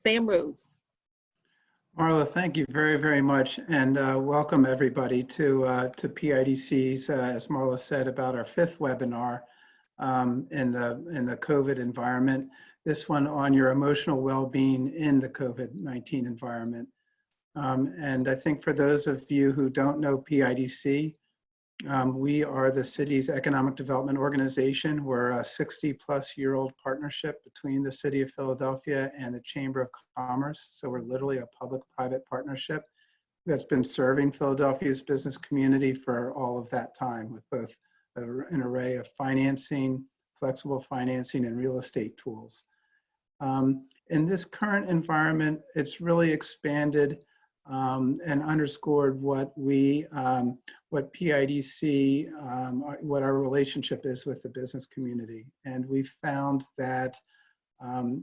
Sam Rhodes. Marla, thank you very, very much, and welcome everybody to PIDC's, as Marla said, about our 5th webinar in the COVID environment. This one on your emotional well-being in the COVID-19 environment. And I think for those of you who don't know PIDC, we are the city's economic development organization. We're a 60-plus-year-old partnership between the City of Philadelphia and the Chamber of Commerce. So we're literally a public-private partnership that's been serving Philadelphia's business community for all of that time with both an array of financing, flexible financing, and real estate tools. In this current environment, it's really expanded and underscored what PIDC, what our relationship is with the business community. And we found that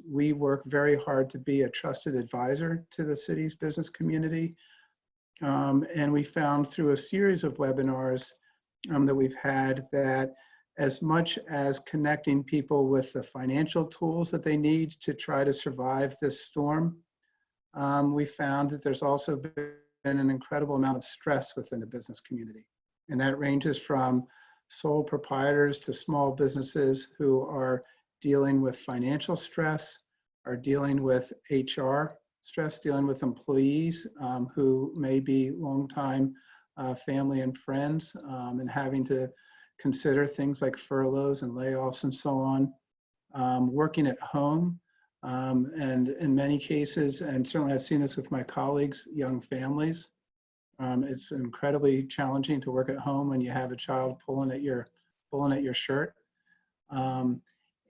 we work very hard to be a trusted advisor to the city's business community. And we found through a series of webinars that we've had that as much as connecting people with the financial tools that they need to try to survive this storm, we found that there's also been an incredible amount of stress within the business community. And that ranges from sole proprietors to small businesses who are dealing with financial stress, are dealing with HR stress, dealing with employees who may be longtime family and friends and having to consider things like furloughs and layoffs and so on, working at home. And in many cases, and certainly I've seen this with my colleagues, young families, it's incredibly challenging to work at home when you have a child pulling at your shirt.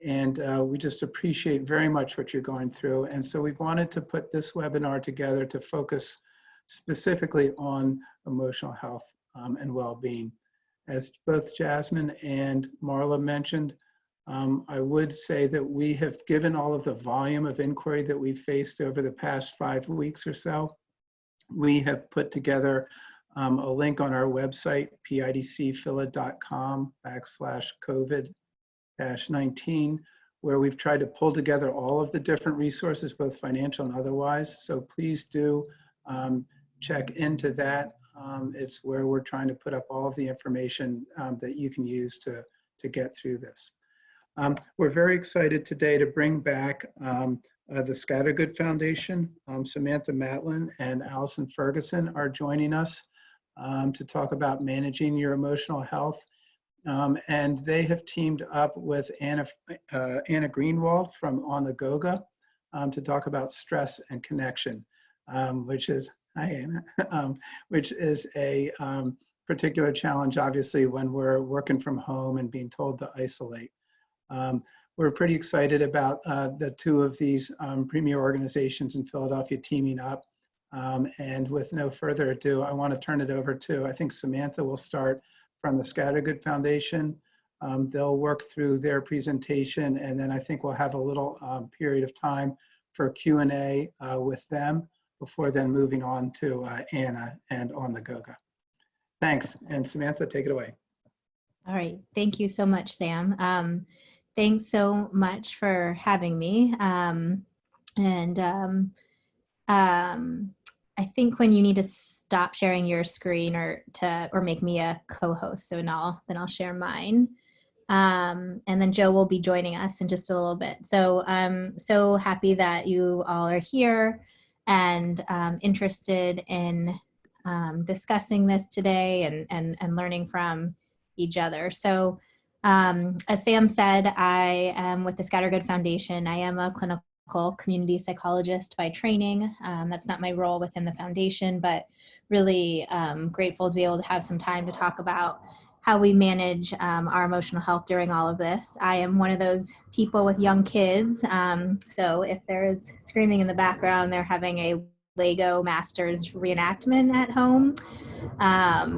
We just appreciate very much what you're going through. And so we've wanted to put this webinar together to focus specifically on emotional health and well-being. As both Jasmine and Marla mentioned, I would say that we have, given all of the volume of inquiry that we've faced over the past 5 weeks or so, we have put together a link on our website, pidcphila.com/COVID-19, where we've tried to pull together all of the different resources, both financial and otherwise. So please do check into that. It's where we're trying to put up all of the information that you can use to get through this. We're very excited today to bring back the Scattergood Foundation. Samantha Matlin and Allison Ferguson are joining us to talk about managing your emotional health. And they have teamed up with Anna Greenwald from On the Goga to talk about stress and connection, which is, hi Anna, which is a particular challenge, obviously, when we're working from home and being told to isolate. We're pretty excited about the 2 of these premier organizations in Philadelphia teaming up. And with no further ado, I want to turn it over to, I think Samantha will start from the Scattergood Foundation. They'll work through their presentation, and then I think we'll have a little period of time for Q&A with them before then moving on to Anna and On the Goga. Thanks, and Samantha, take it away. All right, thank you so much, Sam. Thanks so much for having me. I think when you need to stop sharing your screen or make me a co-host, so then I'll share mine. And then Joe will be joining us in just a little bit. So I'm so happy that you all are here and interested in discussing this today and learning from each other. So as Sam said, I am with the Scattergood Foundation. I am a clinical community psychologist by training. That's not my role within the foundation, but really grateful to be able to have some time to talk about how we manage our emotional health during all of this. I am one of those people with young kids. So if there is screaming in the background, they're having a Lego Masters reenactment at home.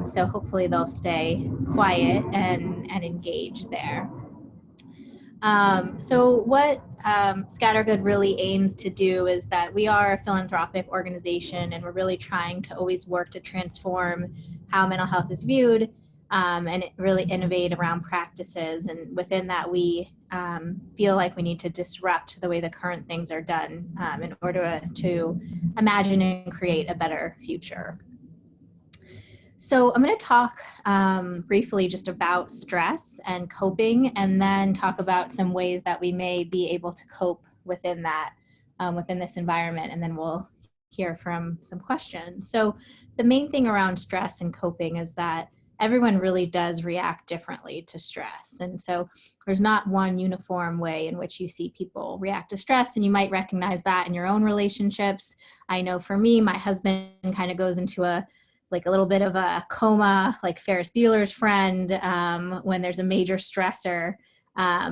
So hopefully they'll stay quiet and engage there. So what Scattergood really aims to do is that we are a philanthropic organization, and we're really trying to always work to transform how mental health is viewed and really innovate around practices. And within that, we feel like we need to disrupt the way the current things are done in order to imagine and create a better future. So I'm going to talk briefly just about stress and coping, and then talk about some ways that we may be able to cope within that, within this environment, and then we'll hear from some questions. So the main thing around stress and coping is that everyone really does react differently to stress. And so there's not one uniform way in which you see people react to stress, and you might recognize that in your own relationships. I know for me, my husband kind of goes into a little bit of a coma, like Ferris Bueller's friend, when there's a major stressor,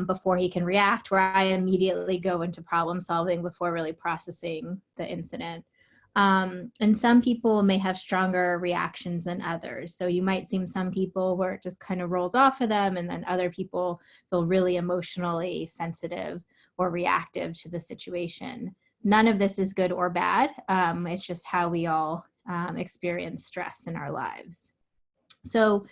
before he can react, where I immediately go into problem solving before really processing the incident. And some people may have stronger reactions than others. So you might see some people where it just kind of rolls off of them, and then other people feel really emotionally sensitive or reactive to the situation. None of this is good or bad. It's just how we all experience stress in our lives. So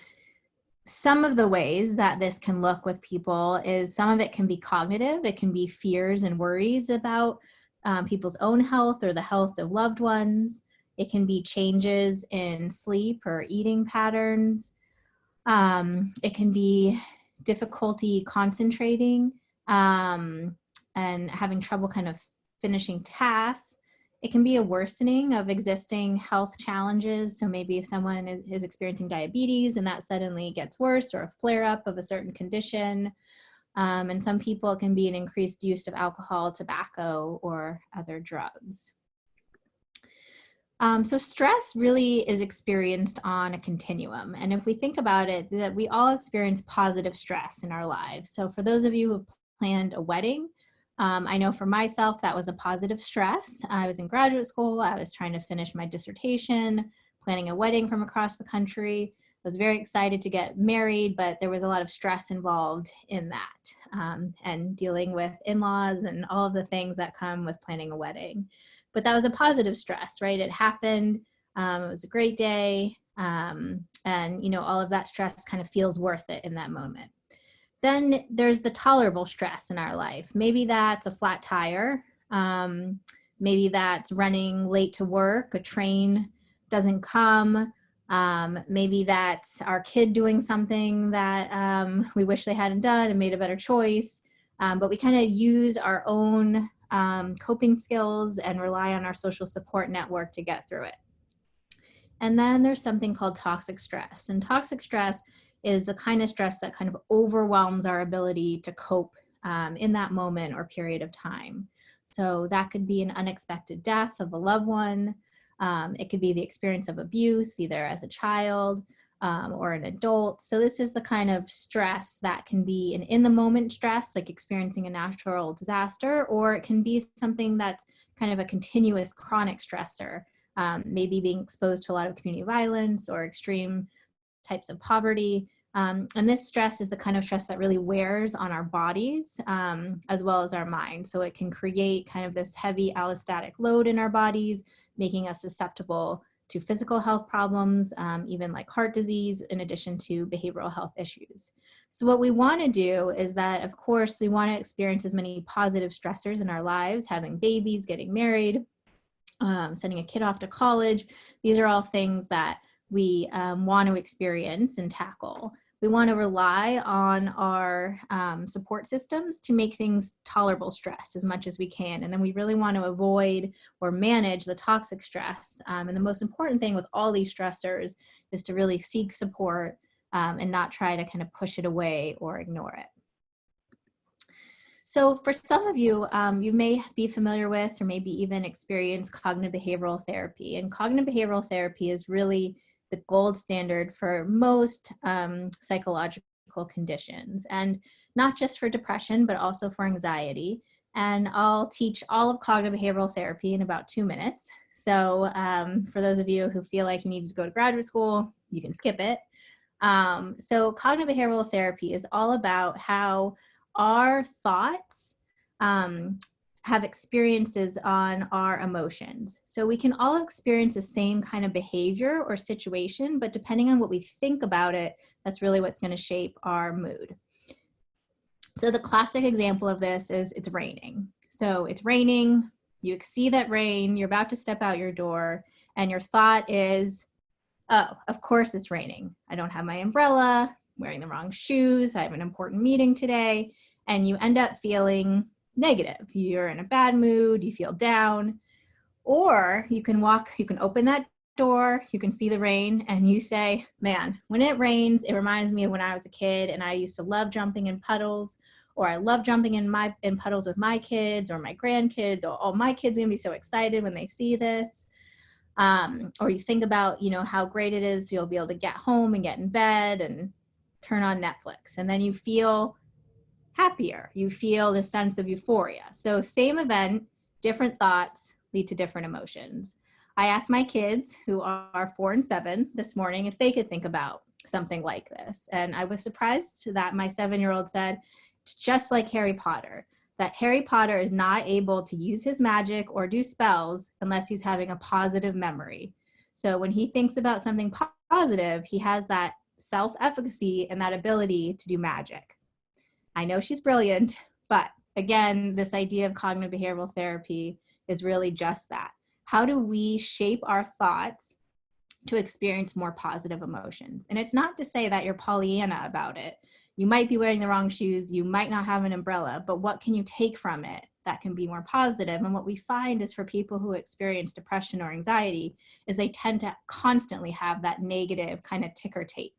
some of the ways that this can look with people is some of it can be cognitive. It can be fears and worries about people's own health or the health of loved ones. It can be changes in sleep or eating patterns. It can be difficulty concentrating and having trouble kind of finishing tasks. It can be a worsening of existing health challenges. So maybe if someone is experiencing diabetes and that suddenly gets worse, or a flare-up of a certain condition. And some people, it can be an increased use of alcohol, tobacco, or other drugs. So stress really is experienced on a continuum. And if we think about it, that we all experience positive stress in our lives. So for those of you who have planned a wedding, I know for myself, that was a positive stress. I was in graduate school. I was trying to finish my dissertation, planning a wedding from across the country. I was very excited to get married, but there was a lot of stress involved in that, and dealing with in-laws and all of the things that come with planning a wedding. But that was a positive stress, right? It happened. It was a great day. And, all of that stress kind of feels worth it in that moment. Then there's the tolerable stress in our life. Maybe that's a flat tire. Maybe that's running late to work, a train doesn't come. Maybe that's our kid doing something that we wish they hadn't done and made a better choice. But we kind of use our own coping skills and rely on our social support network to get through it. And then there's something called toxic stress. And toxic stress is the kind of stress that kind of overwhelms our ability to cope in that moment or period of time. So that could be an unexpected death of a loved one. It could be the experience of abuse, either as a child or an adult. So this is the kind of stress that can be an in-the-moment stress, like experiencing a natural disaster, or it can be something that's kind of a continuous chronic stressor, maybe being exposed to a lot of community violence or extreme types of poverty. And this stress is the kind of stress that really wears on our bodies as well as our mind. So it can create kind of this heavy allostatic load in our bodies, making us susceptible to physical health problems, even like heart disease, in addition to behavioral health issues. So what we want to do is that, of course, we want to experience as many positive stressors in our lives, having babies, getting married, sending a kid off to college. These are all things that we want to experience and tackle. We want to rely on our support systems to make things tolerable stress as much as we can. And then we really want to avoid or manage the toxic stress. And the most important thing with all these stressors is to really seek support and not try to kind of push it away or ignore it. So for some of you, you may be familiar with or maybe even experience cognitive behavioral therapy. And cognitive behavioral therapy is really the gold standard for most psychological conditions, and not just for depression, but also for anxiety. And I'll teach all of cognitive behavioral therapy in about 2 minutes. So for those of you who feel like you need to go to graduate school, you can skip it. So cognitive behavioral therapy is all about how our thoughts, how have experiences on our emotions. So we can all experience the same kind of behavior or situation, but depending on what we think about it, that's really what's going to shape our mood. So the classic example of this is it's raining. So it's raining, you see that rain, you're about to step out your door, and your thought is, oh, of course it's raining. I don't have my umbrella, I'm wearing the wrong shoes, I have an important meeting today, and you end up feeling negative. You're in a bad mood, you feel down. Or you can open that door, you can see the rain, and you say, man, when it rains, it reminds me of when I was a kid and I used to love jumping in puddles, or I love jumping in puddles with my kids or my grandkids, or oh, my kids are gonna be so excited when they see this. Or you think about, how great it is, you'll be able to get home and get in bed and turn on Netflix. And then you feel happier. You feel this sense of euphoria. So same event, different thoughts lead to different emotions. I asked my kids, who are 4 and 7, this morning if they could think about something like this. And I was surprised that my 7-year-old said, it's just like Harry Potter, that Harry Potter is not able to use his magic or do spells unless he's having a positive memory. So when he thinks about something positive, he has that self-efficacy and that ability to do magic. I know she's brilliant, but again, this idea of cognitive behavioral therapy is really just that. How do we shape our thoughts to experience more positive emotions? And it's not to say that you're Pollyanna about it. You might be wearing the wrong shoes, you might not have an umbrella, but what can you take from it that can be more positive? And what we find is for people who experience depression or anxiety is they tend to constantly have that negative kind of ticker tape.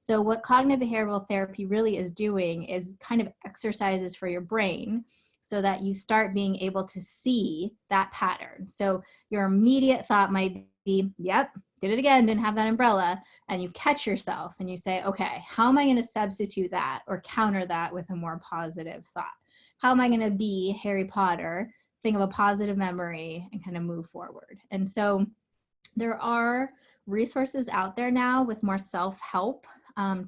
So what cognitive behavioral therapy really is doing is kind of exercises for your brain so that you start being able to see that pattern. So your immediate thought might be, yep, did it again, didn't have that umbrella. And you catch yourself and you say, okay, how am I going to substitute that or counter that with a more positive thought? How am I going to be Harry Potter, think of a positive memory and kind of move forward? And so there are resources out there now with more self-help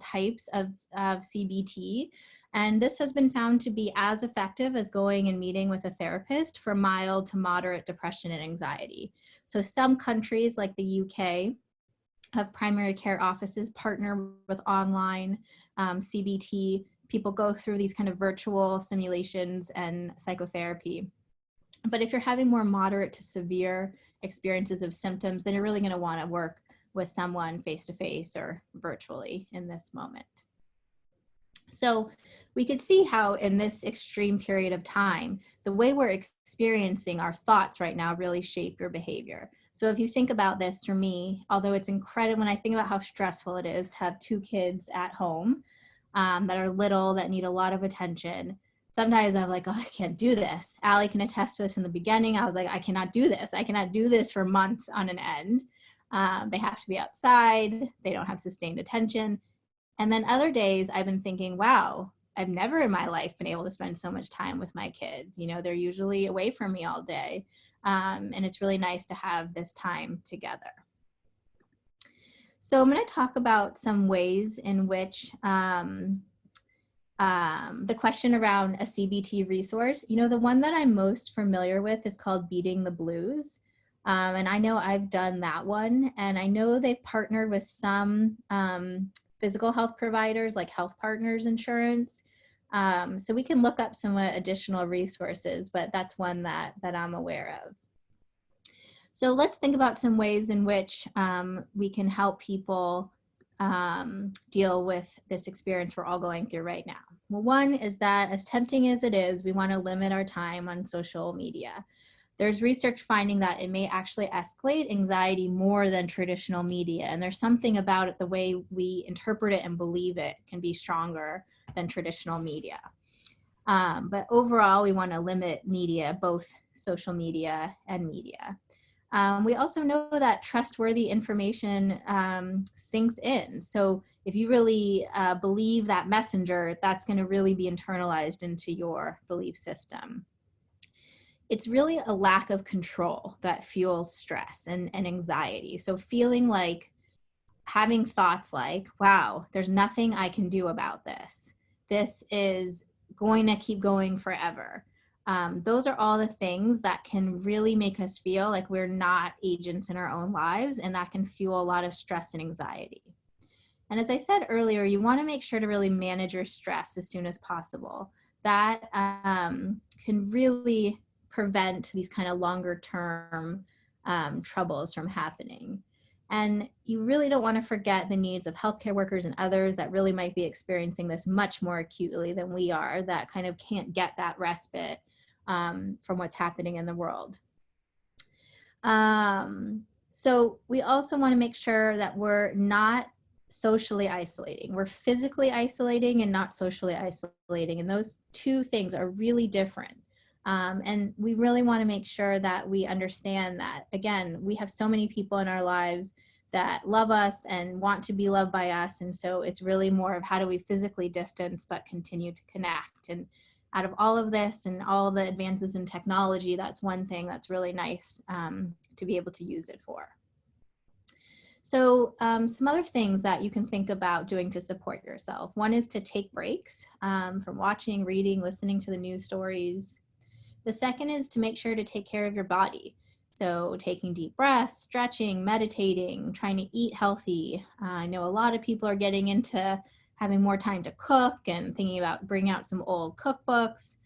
types of CBT. And this has been found to be as effective as going and meeting with a therapist for mild to moderate depression and anxiety. So some countries like the UK have primary care offices partner with online CBT. People go through these kind of virtual simulations and psychotherapy. But if you're having more moderate to severe experiences of symptoms, then you're really going to want to work with someone face-to-face or virtually in this moment. So we could see how in this extreme period of time, the way we're experiencing our thoughts right now really shape your behavior. So if you think about this, for me, although it's incredible, when I think about how stressful it is to have 2 kids at home that are little, that need a lot of attention, sometimes I'm like, oh, I can't do this. Allie can attest to this in the beginning. I was like, I cannot do this. I cannot do this for months on an end. They have to be outside. They don't have sustained attention. And then other days I've been thinking, wow, I've never in my life been able to spend so much time with my kids. They're usually away from me all day. And it's really nice to have this time together. So I'm going to talk about some ways in which the question around a CBT resource, the one that I'm most familiar with is called Beating the Blues. And I know I've done that one, and I know they've partnered with some physical health providers like Health Partners Insurance. So we can look up some additional resources, but that's one that I'm aware of. So let's think about some ways in which we can help people deal with this experience we're all going through right now. Well, one is that as tempting as it is, we want to limit our time on social media. There's research finding that it may actually escalate anxiety more than traditional media. And there's something about it, the way we interpret it and believe it can be stronger than traditional media. But overall, we want to limit media, both social media and media. We also know that trustworthy information sinks in. So if you really believe that messenger, that's going to really be internalized into your belief system. It's really a lack of control that fuels stress and anxiety. So feeling like having thoughts like, wow, there's nothing I can do about this. This is going to keep going forever. Those are all the things that can really make us feel like we're not agents in our own lives, and that can fuel a lot of stress and anxiety. And as I said earlier, you want to make sure to really manage your stress as soon as possible. That can really prevent these kind of longer term troubles from happening. And you really don't want to forget the needs of healthcare workers and others that really might be experiencing this much more acutely than we are, that kind of can't get that respite from what's happening in the world. So we also want to make sure that we're not socially isolating. We're physically isolating and not socially isolating. And those two things are really different. And we really want to make sure that we understand that, again, we have so many people in our lives that love us and want to be loved by us. And so it's really more of how do we physically distance but continue to connect. And out of all of this and all the advances in technology, that's one thing that's really nice to be able to use it for. So some other things that you can think about doing to support yourself. One is to take breaks from watching, reading, listening to the news stories. The second is to make sure to take care of your body. So taking deep breaths, stretching, meditating, trying to eat healthy. I know a lot of people are getting into having more time to cook and thinking about bringing out some old cookbooks,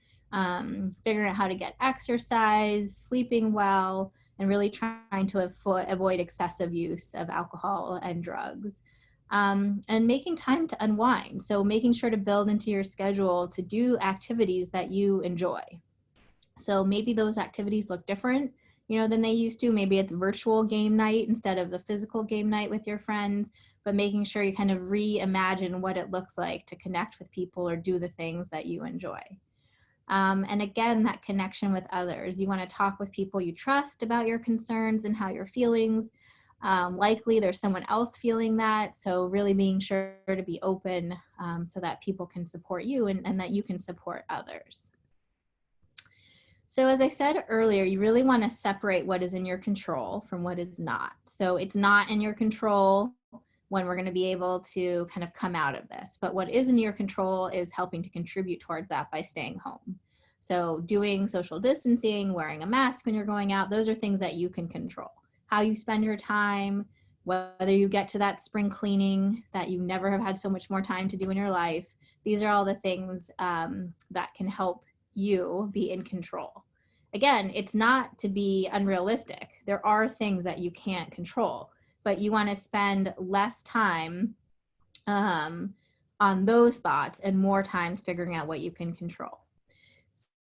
figuring out how to get exercise, sleeping well, and really trying to avoid excessive use of alcohol and drugs. And making time to unwind. So making sure to build into your schedule to do activities that you enjoy. So maybe those activities look different, than they used to. Maybe it's virtual game night instead of the physical game night with your friends, but making sure you kind of reimagine what it looks like to connect with people or do the things that you enjoy. And again, that connection with others. You want to talk with people you trust about your concerns and how you're feeling. Likely there's someone else feeling that. So really being sure to be open so that people can support you and that you can support others. So as I said earlier, you really want to separate what is in your control from what is not. So it's not in your control when we're going to be able to kind of come out of this. But what is in your control is helping to contribute towards that by staying home. So doing social distancing, wearing a mask when you're going out, those are things that you can control. How you spend your time, whether you get to that spring cleaning that you never have had so much more time to do in your life. These are all the things that can help you be in control. Again, it's not to be unrealistic. There are things that you can't control, but you want to spend less time on those thoughts and more times figuring out what you can control.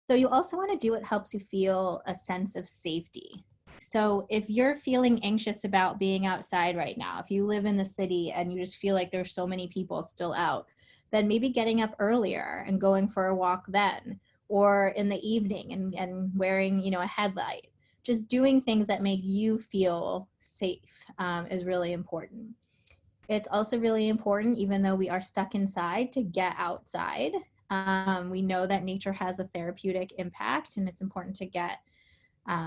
So you also want to do what helps you feel a sense of safety. So if you're feeling anxious about being outside right now, if you live in the city and you just feel like there's so many people still out, then maybe getting up earlier and going for a walk then, or in the evening and wearing, a headlight. Just doing things that make you feel safe is really important. It's also really important, even though we are stuck inside, to get outside. We know that nature has a therapeutic impact, and it's important to get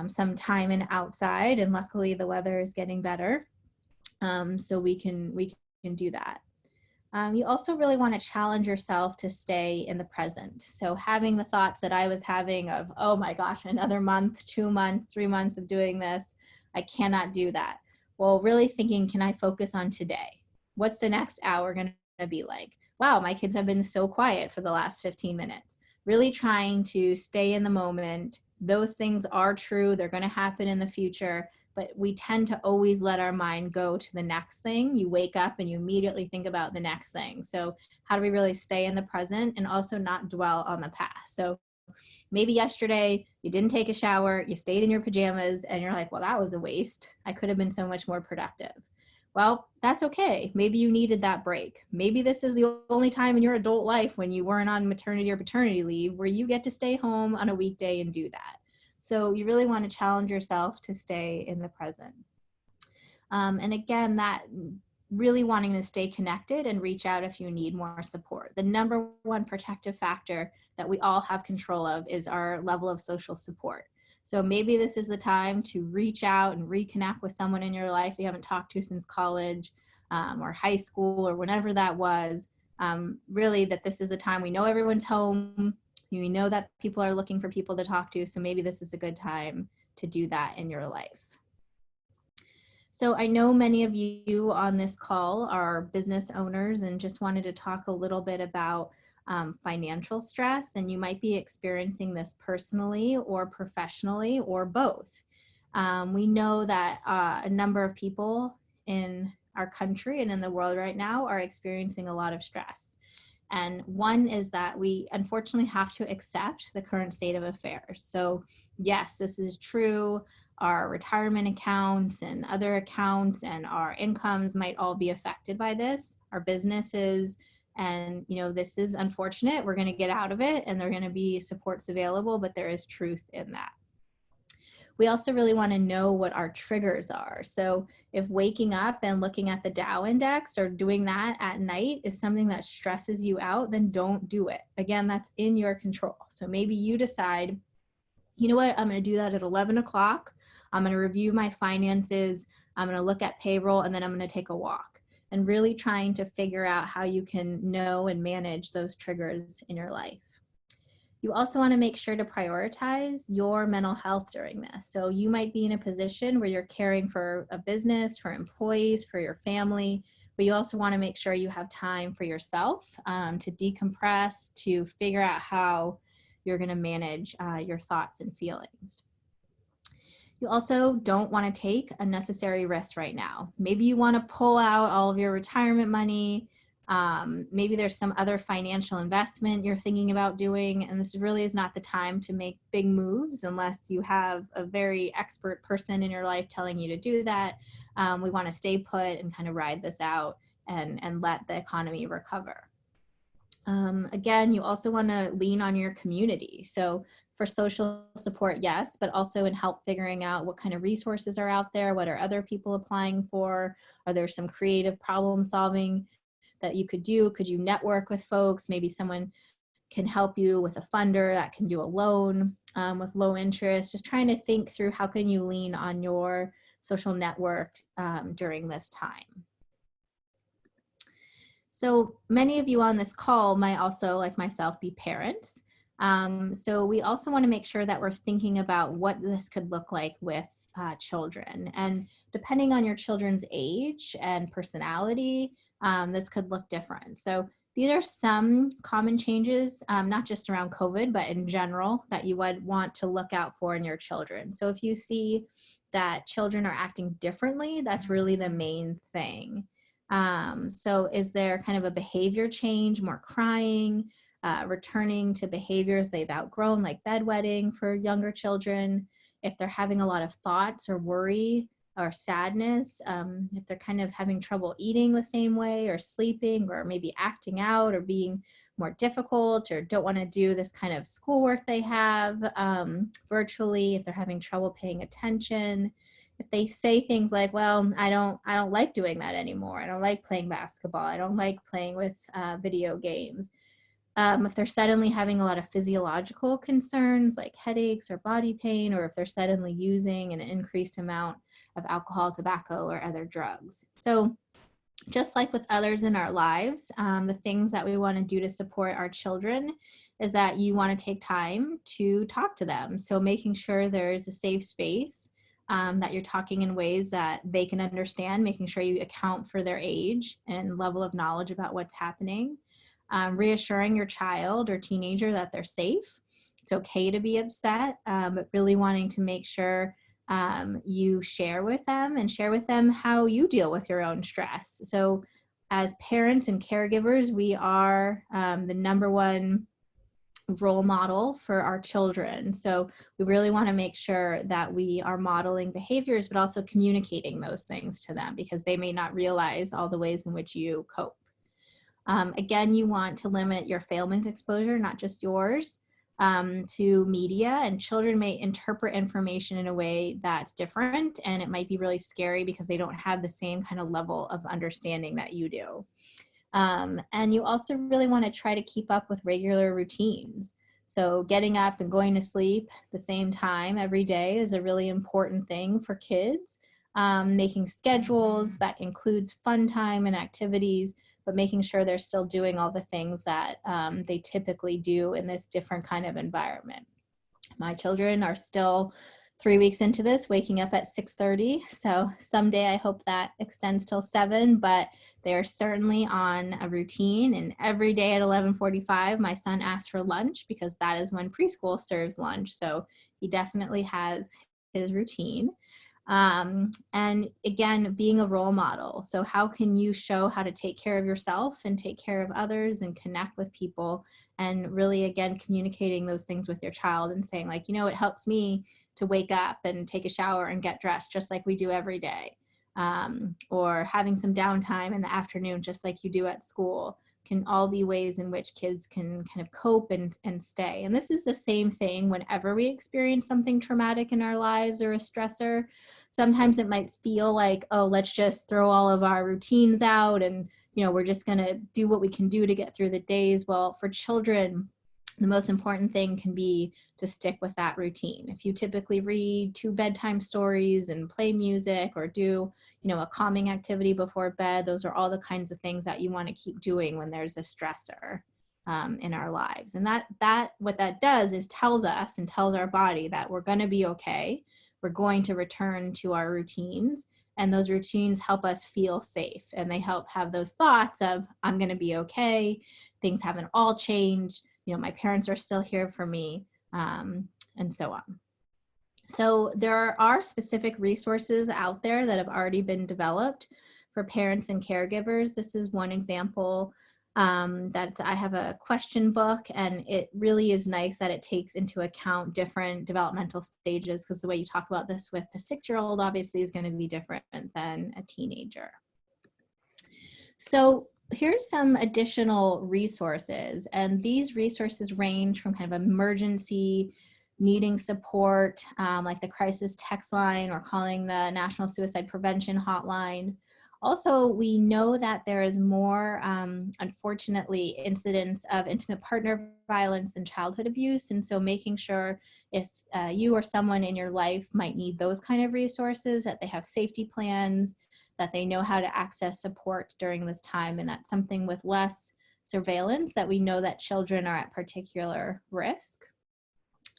some time in outside, and luckily the weather is getting better, so we can do that. You also really want to challenge yourself to stay in the present. So having the thoughts that I was having of, oh my gosh, another month, 2 months, 3 months of doing this, I cannot do that. Well, really thinking, can I focus on today? What's the next hour going to be like? Wow, my kids have been so quiet for the last 15 minutes. Really trying to stay in the moment. Those things are true. They're going to happen in the future. But we tend to always let our mind go to the next thing. You wake up and you immediately think about the next thing. So how do we really stay in the present and also not dwell on the past? So maybe yesterday you didn't take a shower, you stayed in your pajamas, and you're like, well, that was a waste. I could have been so much more productive. Well, that's okay. Maybe you needed that break. Maybe this is the only time in your adult life when you weren't on maternity or paternity leave where you get to stay home on a weekday and do that. So you really want to challenge yourself to stay in the present. And again, that really wanting to stay connected and reach out if you need more support. The number one protective factor that we all have control of is our level of social support. So maybe this is the time to reach out and reconnect with someone in your life you haven't talked to since college or high school or whenever that was. Really that this is the time we know everyone's home. You know that people are looking for people to talk to, so maybe this is a good time to do that in your life. So I know many of you on this call are business owners and just wanted to talk a little bit about financial stress, and you might be experiencing this personally or professionally or both. We know that a number of people in our country and in the world right now are experiencing a lot of stress. And one is that we unfortunately have to accept the current state of affairs. So yes, this is true. Our retirement accounts and other accounts and our incomes might all be affected by this, our businesses. And, this is unfortunate. We're going to get out of it and there are going to be supports available, but there is truth in that. We also really want to know what our triggers are. So if waking up and looking at the Dow index or doing that at night is something that stresses you out, then don't do it. Again, that's in your control. So maybe you decide, you know what, I'm going to do that at 11 o'clock. I'm going to review my finances. I'm going to look at payroll, and then I'm going to take a walk. And really trying to figure out how you can know and manage those triggers in your life. You also want to make sure to prioritize your mental health during this. So you might be in a position where you're caring for a business, for employees, for your family, but you also want to make sure you have time for yourself to decompress, to figure out how you're going to manage your thoughts and feelings. You also don't want to take unnecessary risks right now. Maybe you want to pull out all of your retirement money. Maybe there's some other financial investment you're thinking about doing, and this really is not the time to make big moves unless you have a very expert person in your life telling you to do that. We want to stay put and kind of ride this out and let the economy recover. Again, you also want to lean on your community. So for social support, yes, but also in help figuring out what kind of resources are out there, what are other people applying for, are there some creative problem solving that you could do? Could you network with folks? Maybe someone can help you with a funder that can do a loan with low interest. Just trying to think through how can you lean on your social network during this time. So many of you on this call might also, like myself, be parents. So we also want to make sure that we're thinking about what this could look like with children. And depending on your children's age and personality, this could look different. So these are some common changes, not just around COVID, but in general that you would want to look out for in your children. So if you see that children are acting differently, that's really the main thing. So is there kind of a behavior change, more crying, returning to behaviors they've outgrown, like bedwetting for younger children? If they're having a lot of thoughts or worry or sadness, if they're kind of having trouble eating the same way or sleeping or maybe acting out or being more difficult or don't want to do this kind of schoolwork they have virtually, if they're having trouble paying attention, if they say things like, well, I don't like doing that anymore. I don't like playing basketball. I don't like playing with video games. If they're suddenly having a lot of physiological concerns like headaches or body pain, or if they're suddenly using an increased amount of alcohol, tobacco, or other drugs. So just like with others in our lives, the things that we want to do to support our children is that you want to take time to talk to them. So making sure there's a safe space, that you're talking in ways that they can understand, making sure you account for their age and level of knowledge about what's happening. Reassuring your child or teenager that they're safe. It's okay to be upset, but really wanting to make sure you share with them and share with them how you deal with your own stress. So as parents and caregivers, we are the number one role model for our children. So we really want to make sure that we are modeling behaviors, but also communicating those things to them because they may not realize all the ways in which you cope. Again, you want to limit your family's exposure, not just yours, to media, and children may interpret information in a way that's different, and it might be really scary because they don't have the same kind of level of understanding that you do. And you also really want to try to keep up with regular routines. So getting up and going to sleep the same time every day is a really important thing for kids. Making schedules that includes fun time and activities, but making sure they're still doing all the things that they typically do in this different kind of environment. My children are still 3 weeks into this, waking up at 6:30. So someday I hope that extends till 7, but they are certainly on a routine. And every day at 11:45, my son asks for lunch because that is when preschool serves lunch. So he definitely has his routine. And again, being a role model. So how can you show how to take care of yourself and take care of others and connect with people, and really, again, communicating those things with your child and saying, like, it helps me to wake up and take a shower and get dressed just like we do every day. Or having some downtime in the afternoon, just like you do at school, can all be ways in which kids can kind of cope and stay. And this is the same thing whenever we experience something traumatic in our lives or a stressor. Sometimes it might feel like, oh, let's just throw all of our routines out and, we're just going to do what we can do to get through the days. Well, for children, the most important thing can be to stick with that routine. If you typically read 2 bedtime stories and play music or do, a calming activity before bed, those are all the kinds of things that you want to keep doing when there's a stressor in our lives. And that what that does is tells us and tells our body that we're going to be okay. We're going to return to our routines. And those routines help us feel safe. And they help have those thoughts of, I'm going to be okay. Things haven't all changed. My parents are still here for me, and so on. So there are specific resources out there that have already been developed for parents and caregivers. This is one example that I have a question book, and it really is nice that it takes into account different developmental stages, because the way you talk about this with a 6-year-old obviously is going to be different than a teenager. So here's some additional resources, and these resources range from kind of emergency needing support, like the crisis text line or calling the National Suicide Prevention Hotline. Also, we know that there is more, unfortunately, incidents of intimate partner violence and childhood abuse. And so making sure if you or someone in your life might need those kind of resources, that they have safety plans, that they know how to access support during this time. And that's something with less surveillance, that we know that children are at particular risk.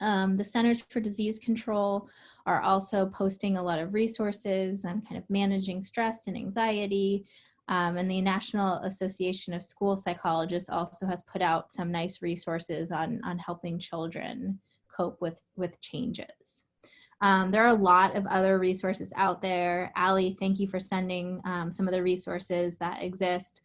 The Centers for Disease Control are also posting a lot of resources on kind of managing stress and anxiety. And the National Association of School Psychologists also has put out some nice resources on helping children cope with changes. There are a lot of other resources out there. Allie, thank you for sending some of the resources that exist.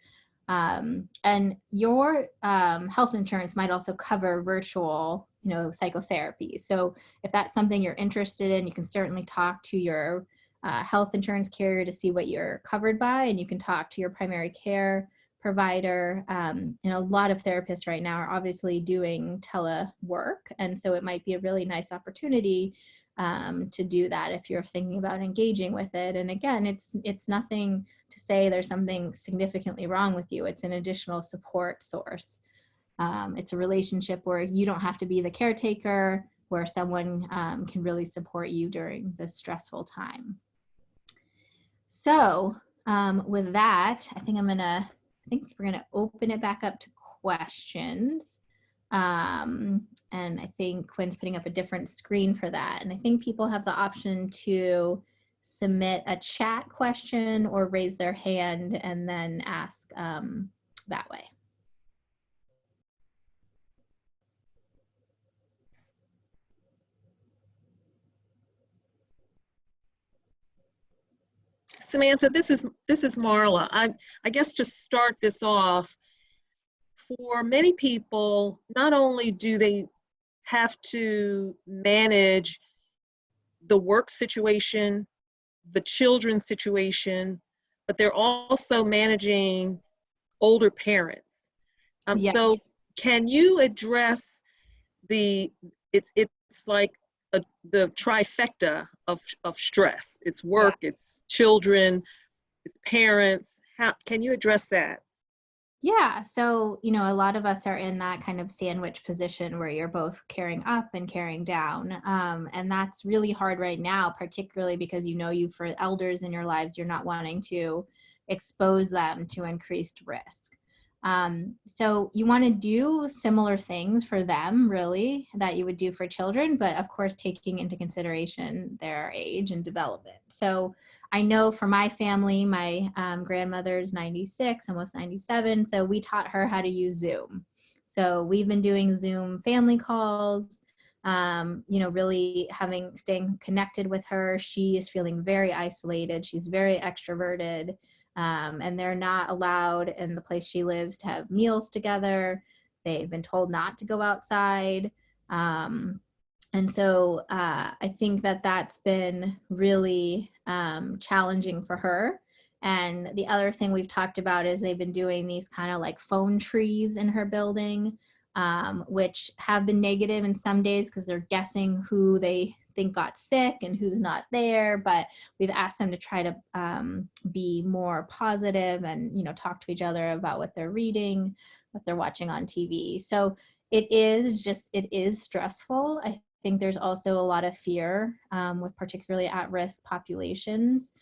And your health insurance might also cover virtual, psychotherapy. So if that's something you're interested in, you can certainly talk to your health insurance carrier to see what you're covered by, and you can talk to your primary care provider. A lot of therapists right now are obviously doing telework, and so it might be a really nice opportunity to do that if you're thinking about engaging with it. And again, it's nothing to say there's something significantly wrong with you. It's an additional support source. It's a relationship where you don't have to be the caretaker, where someone can really support you during this stressful time. So with that, I think we're gonna open it back up to questions. And I think Quinn's putting up a different screen for that. And I think people have the option to submit a chat question or raise their hand and then ask that way. Samantha, this is Marla. I guess to start this off, for many people, not only do they have to manage the work situation, the children's situation, but they're also managing older parents. Yeah. So can you address it's like the trifecta of stress? It's work, yeah. It's children, it's parents. How can you address that? Yeah, so, a lot of us are in that kind of sandwich position where you're both carrying up and carrying down. And that's really hard right now, particularly because you for elders in your lives, you're not wanting to expose them to increased risk. So you want to do similar things for them, really, that you would do for children, but of course, taking into consideration their age and development. So I know for my family, my grandmother's 96, almost 97. So we taught her how to use Zoom. So we've been doing Zoom family calls, really staying connected with her. She is feeling very isolated. She's very extroverted. And they're not allowed in the place she lives to have meals together. They've been told not to go outside. And so I think that that's been really challenging for her. And the other thing we've talked about is they've been doing these kind of like phone trees in her building, which have been negative in some days because they're guessing who they think got sick and who's not there. But we've asked them to try to be more positive and, talk to each other about what they're reading, what they're watching on TV. So it is stressful. I think there's also a lot of fear with particularly at-risk populations.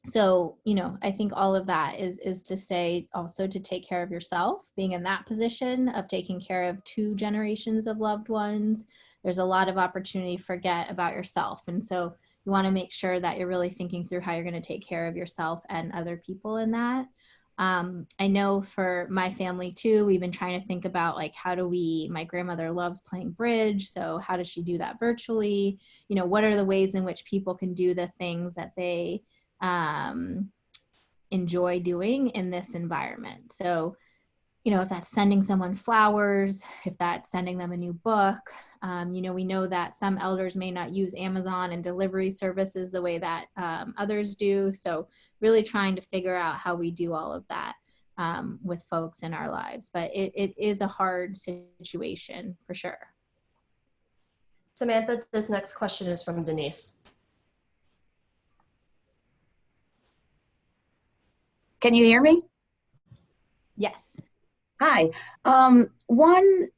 So, I think all of that is to say also to take care of yourself, being in that position of taking care of 2 generations of loved ones. There's a lot of opportunity to forget about yourself. And so you want to make sure that you're really thinking through how you're going to take care of yourself and other people in that. I know for my family too, we've been trying to think about like, my grandmother loves playing bridge. So how does she do that virtually? What are the ways in which people can do the things that they enjoy doing in this environment? So, if that's sending someone flowers, if that's sending them a new book, we know that some elders may not use Amazon and delivery services the way that others do. So really trying to figure out how we do all of that with folks in our lives. But it is a hard situation for sure. Samantha, this next question is from Denise. Can you hear me? Yes. Hi. One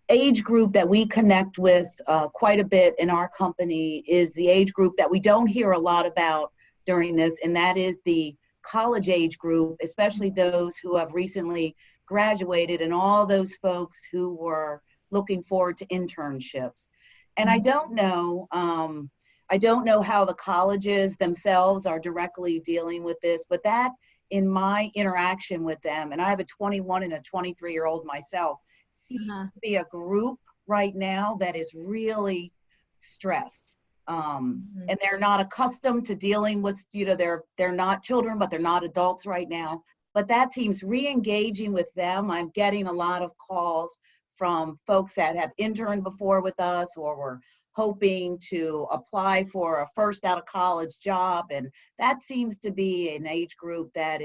age group that we connect with quite a bit in our company is the age group that we don't hear a lot about during this, and that is the college age group, especially those who have recently graduated and all those folks who were looking forward to internships. And I don't know how the colleges themselves are directly dealing with this, but that in my interaction with them, and I have a 21 and a 23-year-old myself, seems to be a group right now that is really stressed. And they're not accustomed to dealing with, they're not children, but they're not adults right now. But that seems re-engaging with them. I'm getting a lot of calls from folks that have interned before with us or were hoping to apply for a first out of college job. And that seems to be an age group that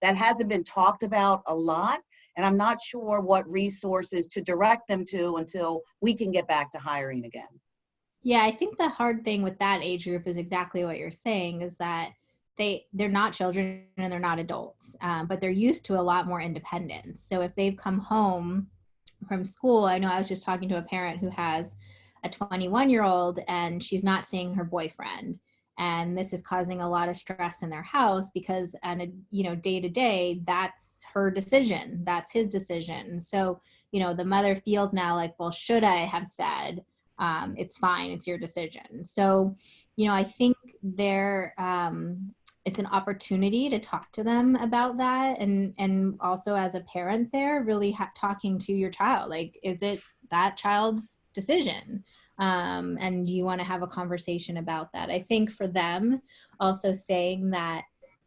hasn't been talked about a lot. And I'm not sure what resources to direct them to until we can get back to hiring again. Yeah, I think the hard thing with that age group is exactly what you're saying, is that they're not children and they're not adults, but they're used to a lot more independence. So if they've come home from school, I know I was just talking to a parent who has a 21-year-old and she's not seeing her boyfriend. And this is causing a lot of stress in their house because on a day to day, that's her decision. That's his decision. So, the mother feels now like, well, should I have said, it's fine, it's your decision. So, I think it's an opportunity to talk to them about that. And also as a parent there, really talking to your child, like, is it that child's decision? And you want to have a conversation about that. I think for them, also saying that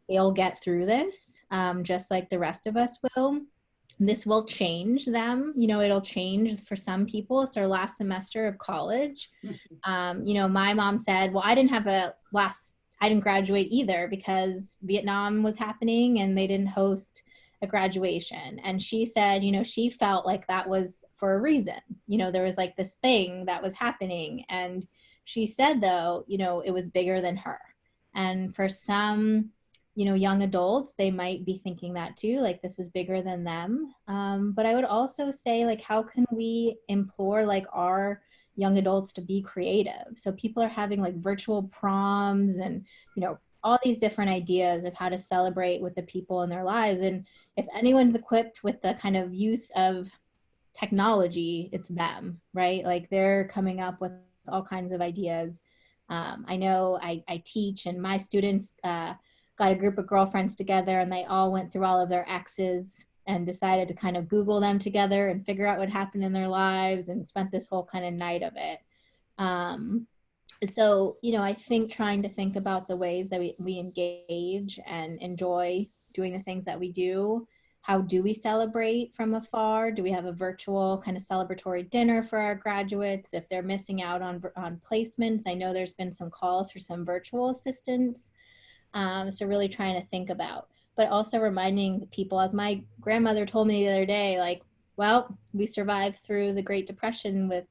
they'll get through this, just like the rest of us will. This will change them. It'll change for some people. It's their last semester of college. My mom said, well, I didn't graduate either because Vietnam was happening and they didn't host a graduation. And she said, she felt like that was for a reason. There was like this thing that was happening. And she said, though, it was bigger than her. And for some, young adults, they might be thinking that too, like this is bigger than them. But I would also say, like, how can we implore like our young adults to be creative? So people are having like virtual proms and, all these different ideas of how to celebrate with the people in their lives. And if anyone's equipped with the kind of use of technology, it's them, right? Like they're coming up with all kinds of ideas. I know I teach, and my students got a group of girlfriends together, and they all went through all of their exes and decided to kind of Google them together and figure out what happened in their lives, and spent this whole kind of night of it. So, you know, I think trying to think about the ways that we engage and enjoy doing the things that we do. How do we celebrate from afar? Do we have a virtual kind of celebratory dinner for our graduates if they're missing out on placements? I know there's been some calls for some virtual assistance. So really trying to think about, but also reminding people, as my grandmother told me the other day, like, well, we survived through the Great Depression with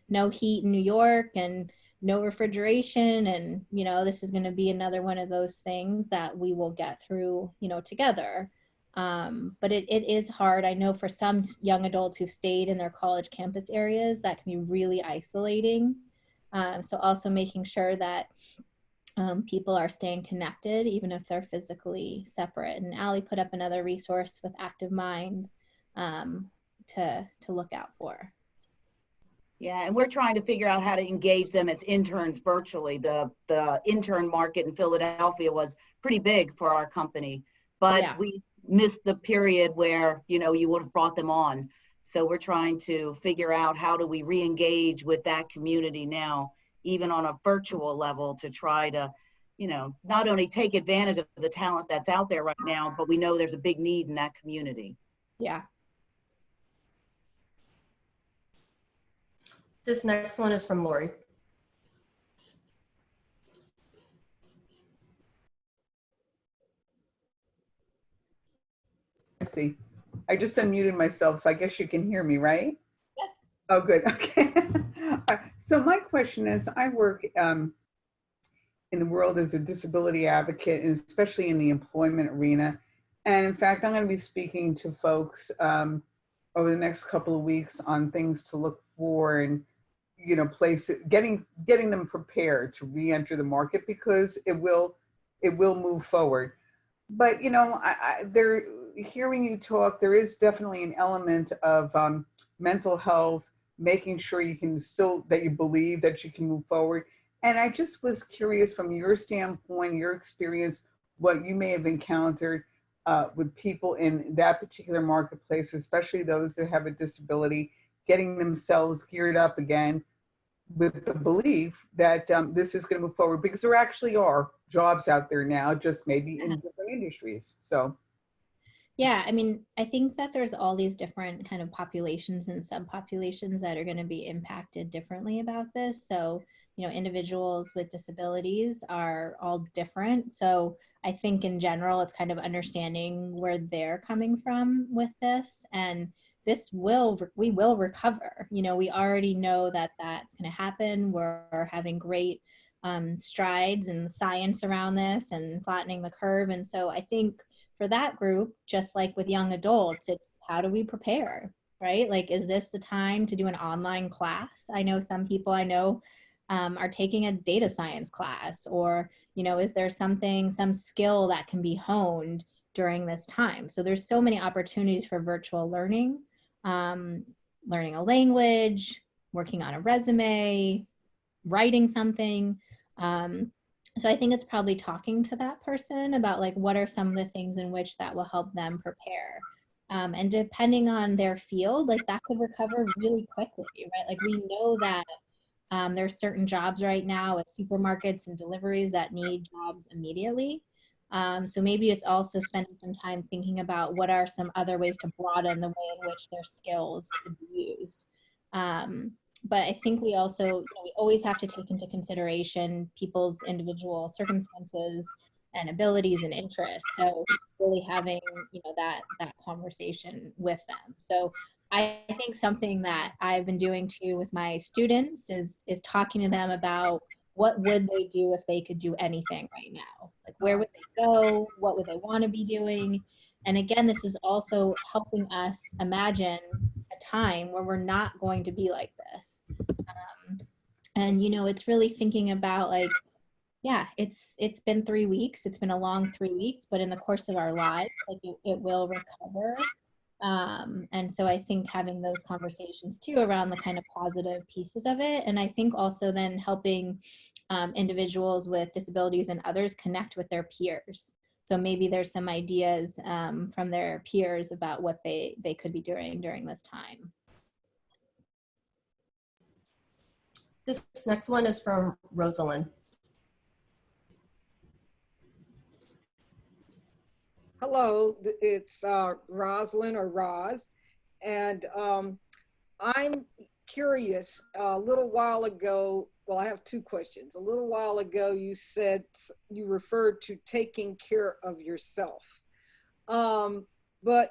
no heat in New York and no refrigeration. And, you know, this is going to be another one of those things that we will get through, you know, together. But it is hard. I know for some young adults who stayed in their college campus areas, that can be really isolating. So also making sure that people are staying connected, even if they're physically separate. And Allie put up another resource with Active Minds to look out for. Yeah, and we're trying to figure out how to engage them as interns virtually. The intern market in Philadelphia was pretty big for our company, but Yeah. we missed the period where, you know, you would have brought them on. So we're trying to figure out how do we re-engage with that community now, even on a virtual level, to try to, you know, not only take advantage of the talent that's out there right now, but we know there's a big need in that community. Yeah. This next one is from Lori. I see. I just unmuted myself, so I guess you can hear me, right? Yeah. Oh, good. Okay. So my question is, I work in the world as a disability advocate, and especially in the employment arena. And in fact, I'm going to be speaking to folks over the next couple of weeks on things to look for, and you know, getting them prepared to re-enter the market, because it will move forward. But you know, they're hearing you talk. There is definitely an element of mental health, making sure you can that you believe that you can move forward. And I just was curious, from your standpoint, your experience, what you may have encountered with people in that particular marketplace, especially those that have a disability, getting themselves geared up again with the belief that this is going to move forward, because there actually are jobs out there now, just maybe in different industries. So. Yeah, I mean, I think that there's all these different kind of populations and subpopulations that are going to be impacted differently about this. So, you know, individuals with disabilities are all different. So I think in general, it's kind of understanding where they're coming from with this. And we will recover. You know, we already know that that's going to happen. We're having great strides in science around this and flattening the curve. And so I think for that group, just like with young adults, it's how do we prepare, right? Like, is this the time to do an online class? I know some people are taking a data science class, or, you know, is there some skill that can be honed during this time? So there's so many opportunities for virtual learning, learning a language, working on a resume, writing something. So I think it's probably talking to that person about, like, what are some of the things in which that will help them prepare. And depending on their field, like, that could recover really quickly, right? Like, we know that there's certain jobs right now at supermarkets and deliveries that need jobs immediately. So maybe it's also spending some time thinking about what are some other ways to broaden the way in which their skills could be used. But I think we also, you know, we always have to take into consideration people's individual circumstances and abilities and interests. So really having, you know, that conversation with them. So I think something that I've been doing too with my students is talking to them about what would they do if they could do anything right now? Like, where would they go? What would they want to be doing? And again, this is also helping us imagine a time where we're not going to be like this. And, you know, it's really thinking about, like, Yeah, it's been 3 weeks. It's been a long 3 weeks, but in the course of our lives, like it will recover. And so I think having those conversations too around the kind of positive pieces of it, and I think also then helping individuals with disabilities and others connect with their peers. So maybe there's some ideas from their peers about what they could be doing during this time. This next one is from Rosalind. Hello, it's Rosalind or Roz, and I'm curious. A little while ago, well, I have two questions. A little while ago, you said you referred to taking care of yourself, but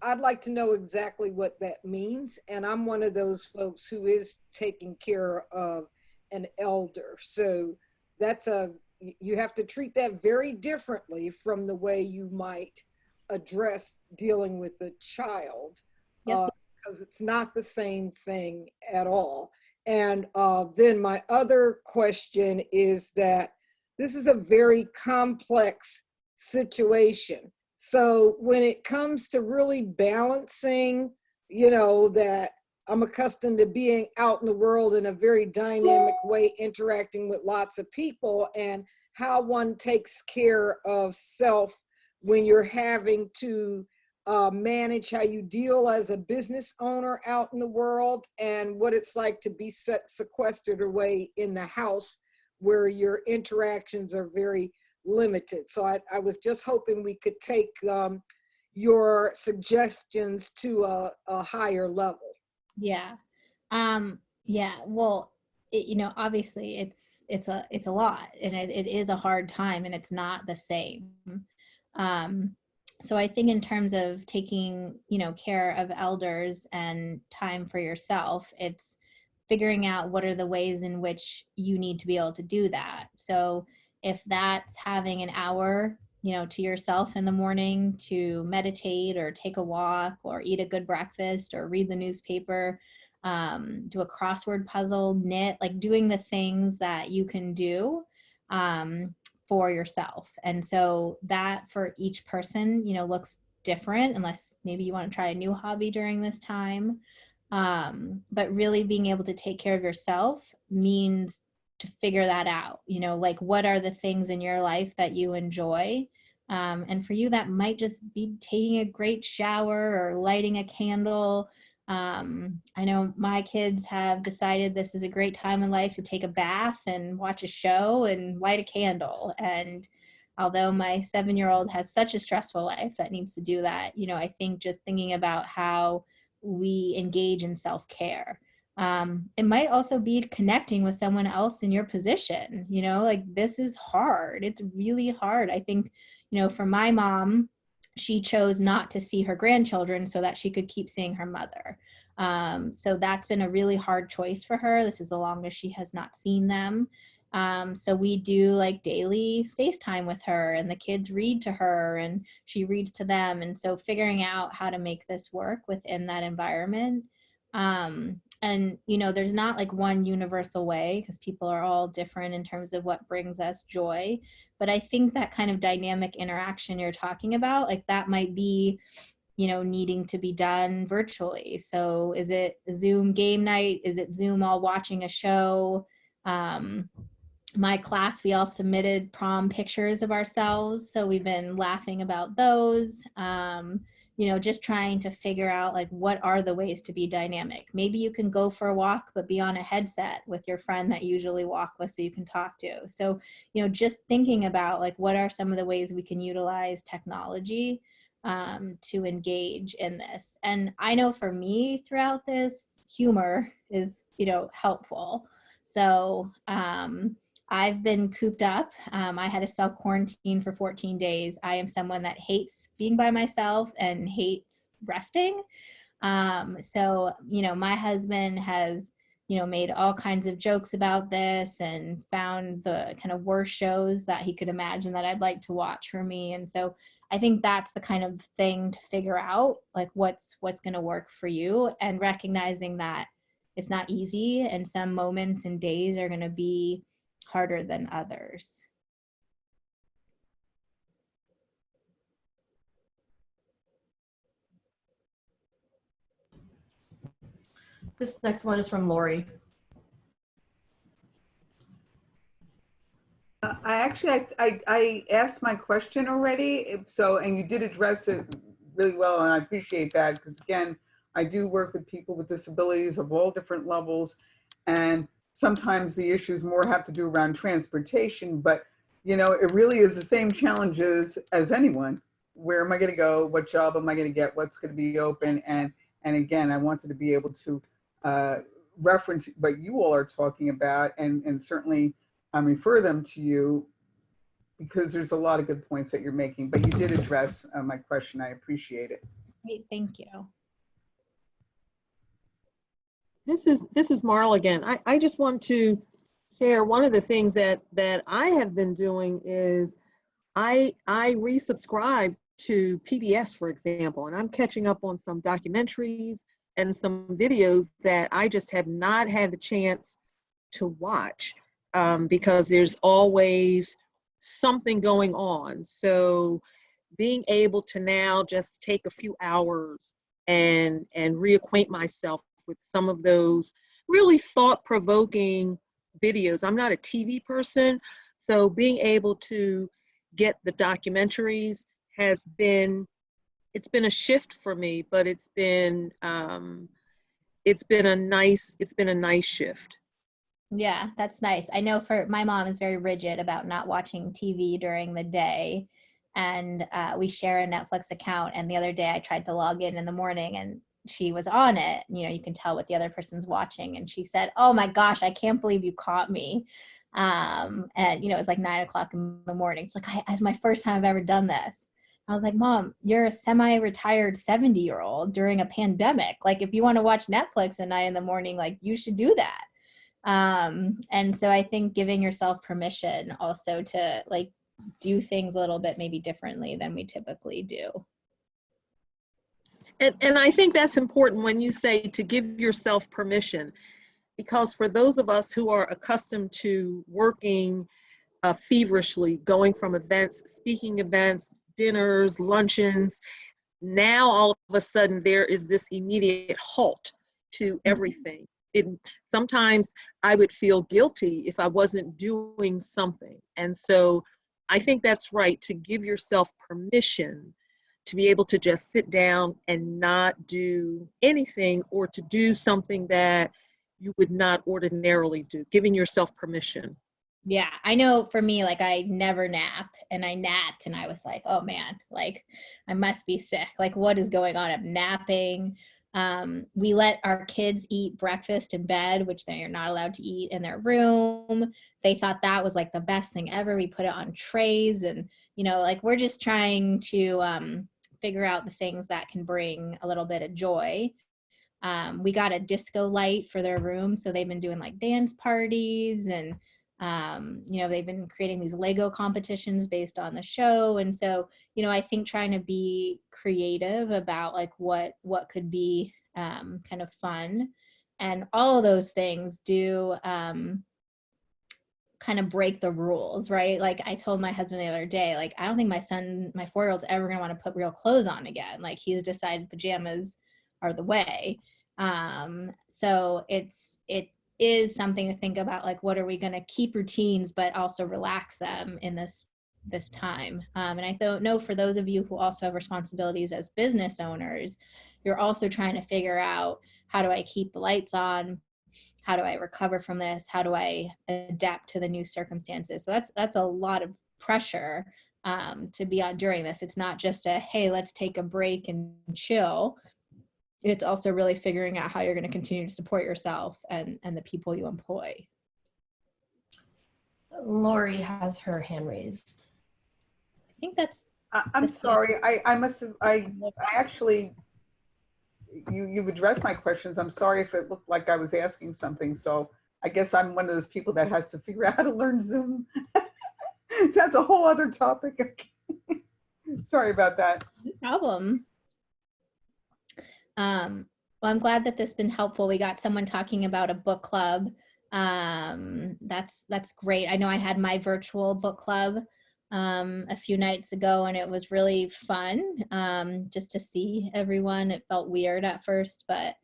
I'd like to know exactly what that means. And I'm one of those folks who is taking care of an elder, so that's you have to treat that very differently from the way you might address dealing with a child, Yep. because it's not the same thing at all. And then my other question is that this is a very complex situation. So when it comes to really balancing, that I'm accustomed to being out in the world in a very dynamic way, interacting with lots of people, and how one takes care of self when you're having to manage how you deal as a business owner out in the world, and what it's like to be sequestered away in the house where your interactions are very limited. So I was just hoping we could take your suggestions to a higher level. Yeah. Yeah. Well, obviously it's a lot, and it is a hard time, and it's not the same. So I think in terms of taking, care of elders and time for yourself, it's figuring out what are the ways in which you need to be able to do that. So if that's having an hour, to yourself in the morning to meditate or take a walk or eat a good breakfast or read the newspaper, do a crossword puzzle, knit, like doing the things that you can do for yourself. And so that for each person, looks different, unless maybe you want to try a new hobby during this time. But really being able to take care of yourself means to figure that out, like what are the things in your life that you enjoy? And for you, that might just be taking a great shower or lighting a candle. I know my kids have decided this is a great time in life to take a bath and watch a show and light a candle. And although my 7-year-old has such a stressful life that needs to do that, I think just thinking about how we engage in self-care. It might also be connecting with someone else in your position, like this is hard. It's really hard. I think, for my mom, she chose not to see her grandchildren so that she could keep seeing her mother. So that's been a really hard choice for her. This is the longest she has not seen them. So we do like daily FaceTime with her, and the kids read to her and she reads to them. And so figuring out how to make this work within that environment. And, there's not like one universal way, because people are all different in terms of what brings us joy. But I think that kind of dynamic interaction you're talking about, like that might be, needing to be done virtually. So is it Zoom game night? Is it Zoom all watching a show? My class, we all submitted prom pictures of ourselves. So we've been laughing about those, just trying to figure out like, what are the ways to be dynamic? Maybe you can go for a walk, but be on a headset with your friend that you usually walk with so you can talk to. So, just thinking about like, what are some of the ways we can utilize technology to engage in this. And I know for me throughout this, humor is, helpful. So, I've been cooped up. I had a self-quarantine for 14 days. I am someone that hates being by myself and hates resting. So, my husband has, made all kinds of jokes about this and found the kind of worst shows that he could imagine that I'd like to watch for me. And so I think that's the kind of thing to figure out, like what's going to work for you, and recognizing that it's not easy and some moments and days are going to be harder than others? This next one is from Lori. I asked my question already, so, and you did address it really well, and I appreciate that, because again, I do work with people with disabilities of all different levels, and sometimes the issues more have to do around transportation, but you know, it really is the same challenges as anyone. Where am I going to go? What job am I going to get? What's going to be open? And again, I wanted to be able to reference what you all are talking about, and certainly refer them to you, because there's a lot of good points that you're making, but you did address my question. I appreciate it. Great, thank you. This is Marla again. I just want to share one of the things that I have been doing is I resubscribe to PBS, for example, and I'm catching up on some documentaries and some videos that I just have not had the chance to watch because there's always something going on. So being able to now just take a few hours and reacquaint myself with some of those really thought-provoking videos. I'm not a TV person, so being able to get the documentaries has been, it's been a shift for me, but it's been a nice shift. Yeah, that's nice. I know for my mom is very rigid about not watching TV during the day, and we share a Netflix account. And the other day I tried to log in the morning and she was on it. You know, you can tell what the other person's watching, and she said, "Oh my gosh, I can't believe you caught me." And you know, it was like 9 o'clock in the morning. It's like, it's my first time I've ever done this. I was like, "Mom, you're a semi-retired 70-year-old during a pandemic. Like, if you want to watch Netflix at 9 in the morning, like, you should do that." And so I think giving yourself permission also to like do things a little bit maybe differently than we typically do. And I think that's important when you say to give yourself permission, because for those of us who are accustomed to working feverishly, going from events, speaking events, dinners, luncheons, now all of a sudden there is this immediate halt to everything. Sometimes I would feel guilty if I wasn't doing something. And so I think that's right, to give yourself permission to be able to just sit down and not do anything, or to do something that you would not ordinarily do, giving yourself permission. Yeah, I know for me, like I never nap, and I napped and I was like, oh man, like I must be sick. Like, what is going on? I'm napping. We let our kids eat breakfast in bed, which they are not allowed to eat in their room. They thought that was like the best thing ever. We put it on trays, and you know, like we're just trying to figure out the things that can bring a little bit of joy. We got a disco light for their room, so they've been doing like dance parties, and you know, they've been creating these Lego competitions based on the show. And so, you know, I think trying to be creative about like what could be kind of fun, and all of those things do kind of break the rules, right? Like I told my husband the other day, like, I don't think my 4-year-old's ever gonna want to put real clothes on again. Like he's decided pajamas are the way. So it is something to think about, like, what are we going to keep routines, but also relax them in this time. And I know for those of you who also have responsibilities as business owners, you're also trying to figure out, how do I keep the lights on? How do I recover from this? How do I adapt to the new circumstances? So that's a lot of pressure to be on during this. It's not just a, hey, let's take a break and chill. It's also really figuring out how you're going to continue to support yourself and the people you employ. Lori has her hand raised. I think that's. I'm sorry. I must have. I actually. You've addressed my questions. I'm sorry if it looked like I was asking something. So I guess I'm one of those people that has to figure out how to learn Zoom. So that's a whole other topic. Sorry about that. No problem. Well, I'm glad that this has been helpful. We got someone talking about a book club That's great. I know I had my virtual book club a few nights ago, and it was really fun just to see everyone. It felt weird at first, but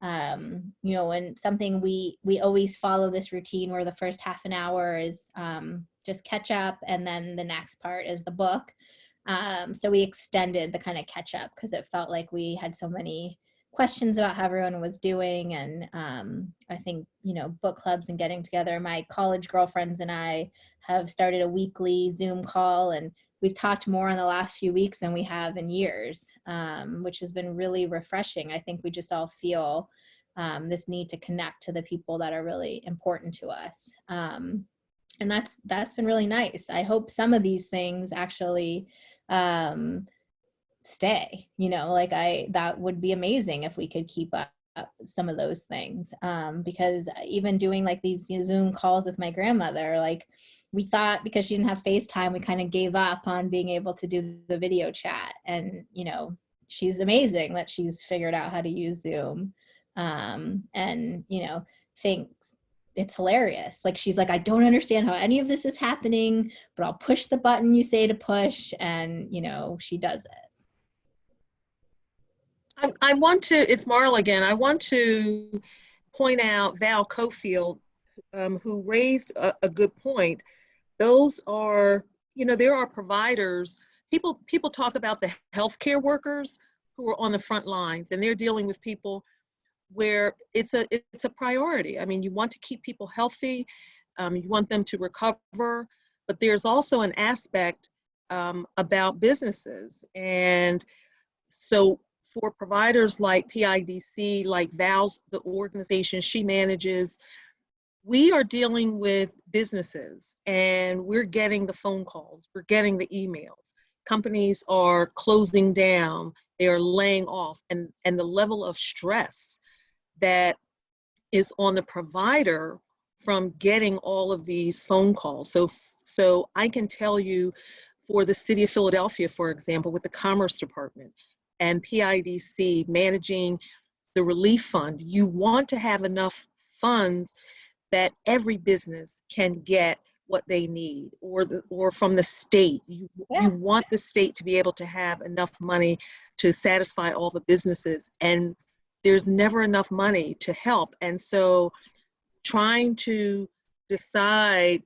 you know, and something we always follow this routine where the first half an hour is just catch up, and then the next part is the book. So we extended the kind of catch up because it felt like we had so many questions about how everyone was doing. And I think, you know, book clubs and getting together, my college girlfriends and I have started a weekly Zoom call, and we've talked more in the last few weeks than we have in years, which has been really refreshing. I think we just all feel this need to connect to the people that are really important to us. And that's been really nice. I hope some of these things actually stay, you know, like that would be amazing if we could keep up some of those things, because even doing like these Zoom calls with my grandmother, like we thought because she didn't have FaceTime, we kind of gave up on being able to do the video chat. And, you know, she's amazing that she's figured out how to use Zoom, and, you know, thinks it's hilarious. Like, she's like, I don't understand how any of this is happening, but I'll push the button you say to push. And, you know, she does it. I want to, it's Marla again, I want to point out Val Cofield, who raised a good point. Those are, you know, there are providers, people talk about the healthcare workers who are on the front lines, and they're dealing with people where it's a priority. I mean, you want to keep people healthy, you want them to recover, but there's also an aspect about businesses. And so for providers like PIDC, like Val's, the organization she manages, we are dealing with businesses, and we're getting the phone calls, we're getting the emails. Companies are closing down, they are laying off, and the level of stress that is on the provider from getting all of these phone calls. So I can tell you, for the city of Philadelphia, for example, with the Commerce Department and PIDC managing the relief fund, you want to have enough funds that every business can get what they need, or from the state. You want the state to be able to have enough money to satisfy all the businesses, and there's never enough money to help. And so trying to decide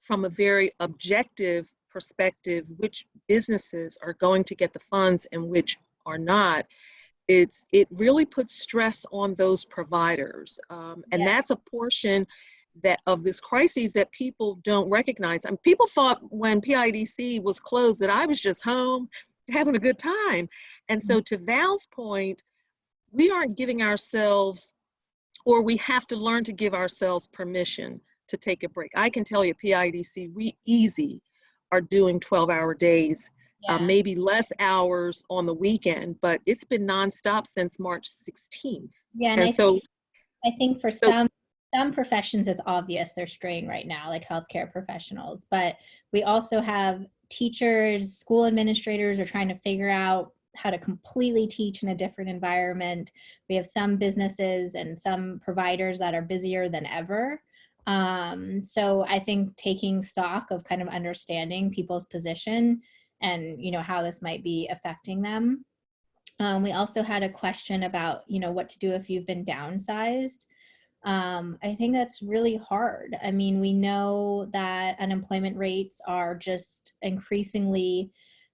from a very objective perspective which businesses are going to get the funds and which are not, it really puts stress on those providers. And that's a portion of this crisis that people don't recognize. And people thought when PIDC was closed that I was just home having a good time. And so to Val's point, we aren't giving ourselves, or we have to learn to give ourselves permission to take a break. I can tell you, PIDC, we easy are doing 12-hour days, maybe less hours on the weekend, but it's been nonstop since March 16th. Yeah, and I think for some professions, it's obvious they're strained right now, like healthcare professionals. But we also have teachers, school administrators are trying to figure out how to completely teach in a different environment. We have some businesses and some providers that are busier than ever. So I think taking stock of kind of understanding people's position and, you know, how this might be affecting them. We also had a question about, you know, what to do if you've been downsized. I think that's really hard. I mean, we know that unemployment rates are just increasingly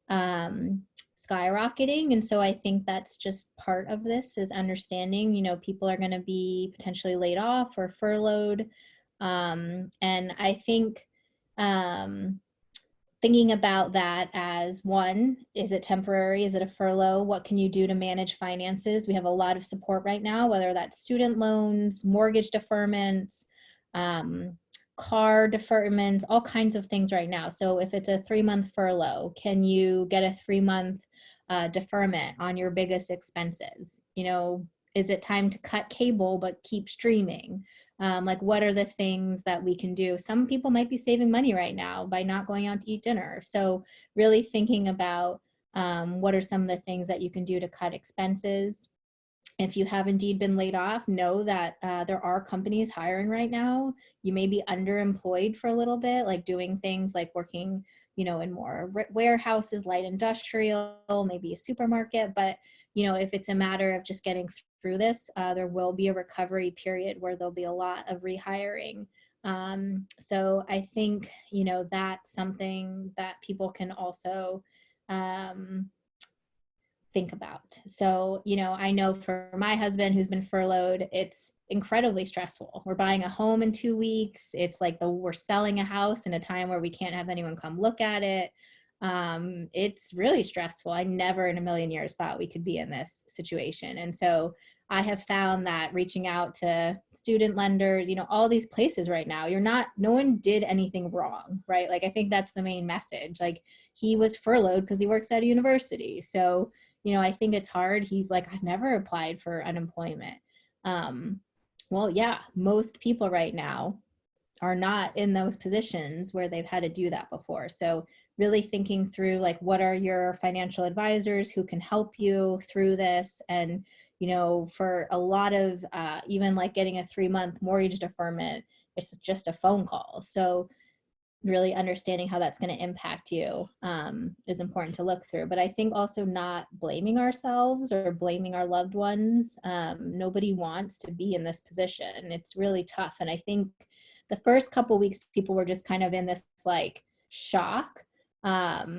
skyrocketing. And so I think that's just part of this, is understanding, you know, people are going to be potentially laid off or furloughed. And I think thinking about that as, one, is it temporary? Is it a furlough? What can you do to manage finances? We have a lot of support right now, whether that's student loans, mortgage deferments, car deferments, all kinds of things right now. So if it's a 3-month furlough, can you get a 3-month deferment on your biggest expenses? You know, is it time to cut cable but keep streaming? Like, what are the things that we can do? Some people might be saving money right now by not going out to eat dinner. So really thinking about what are some of the things that you can do to cut expenses. if you have indeed been laid off, know that there are companies hiring right now. You may be underemployed for a little bit, like doing things like working, in more warehouses, light industrial, maybe a supermarket. But, if it's a matter of just getting through this, there will be a recovery period where there'll be a lot of rehiring. So I think, that's something that people can also think about. So, I know for my husband who's been furloughed, it's incredibly stressful. We're buying a home in 2 weeks. It's like we're selling a house in a time where we can't have anyone come look at it. It's really stressful. I never in a million years thought we could be in this situation. And so I have found that reaching out to student lenders, all these places right now, no one did anything wrong, right? Like, I think that's the main message. Like, he was furloughed because he works at a university. So, I think it's hard. He's like, I've never applied for unemployment. Well, yeah, most people right now are not in those positions where they've had to do that before. So really thinking through, like, what are your financial advisors who can help you through this? And, for a lot of, even like getting a 3-month mortgage deferment, it's just a phone call. So really understanding how that's going to impact you is important to look through. But I think also not blaming ourselves or blaming our loved ones. Nobody wants to be in this position. It's really tough. And I think the first couple weeks, people were just kind of in this like shock, but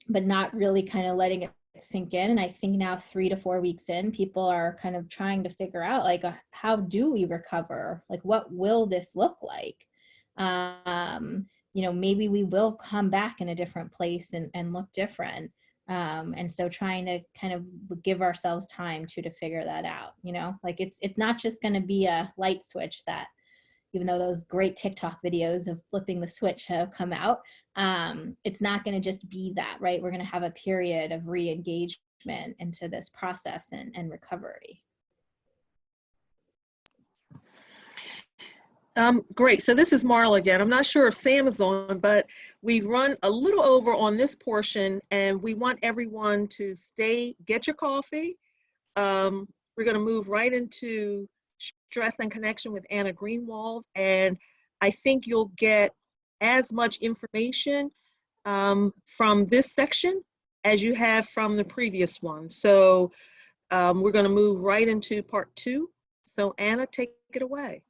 not really kind of letting it sink in. And I think now 3 to 4 weeks in, people are kind of trying to figure out, like, how do we recover? Like, what will this look like? Maybe we will come back in a different place and look different. And so trying to kind of give ourselves time to figure that out, like it's not just going to be a light switch that, even though those great TikTok videos of flipping the switch have come out, it's not going to just be that, right? We're going to have a period of re-engagement into this process and recovery. Great. So this is Marla again. I'm not sure if Sam is on, but we've run a little over on this portion, and we want everyone to get your coffee. We're going to move right into stress and connection with Anna Greenwald, and I think you'll get as much information from this section as you have from the previous one. So we're going to move right into part 2. So Anna, take it away.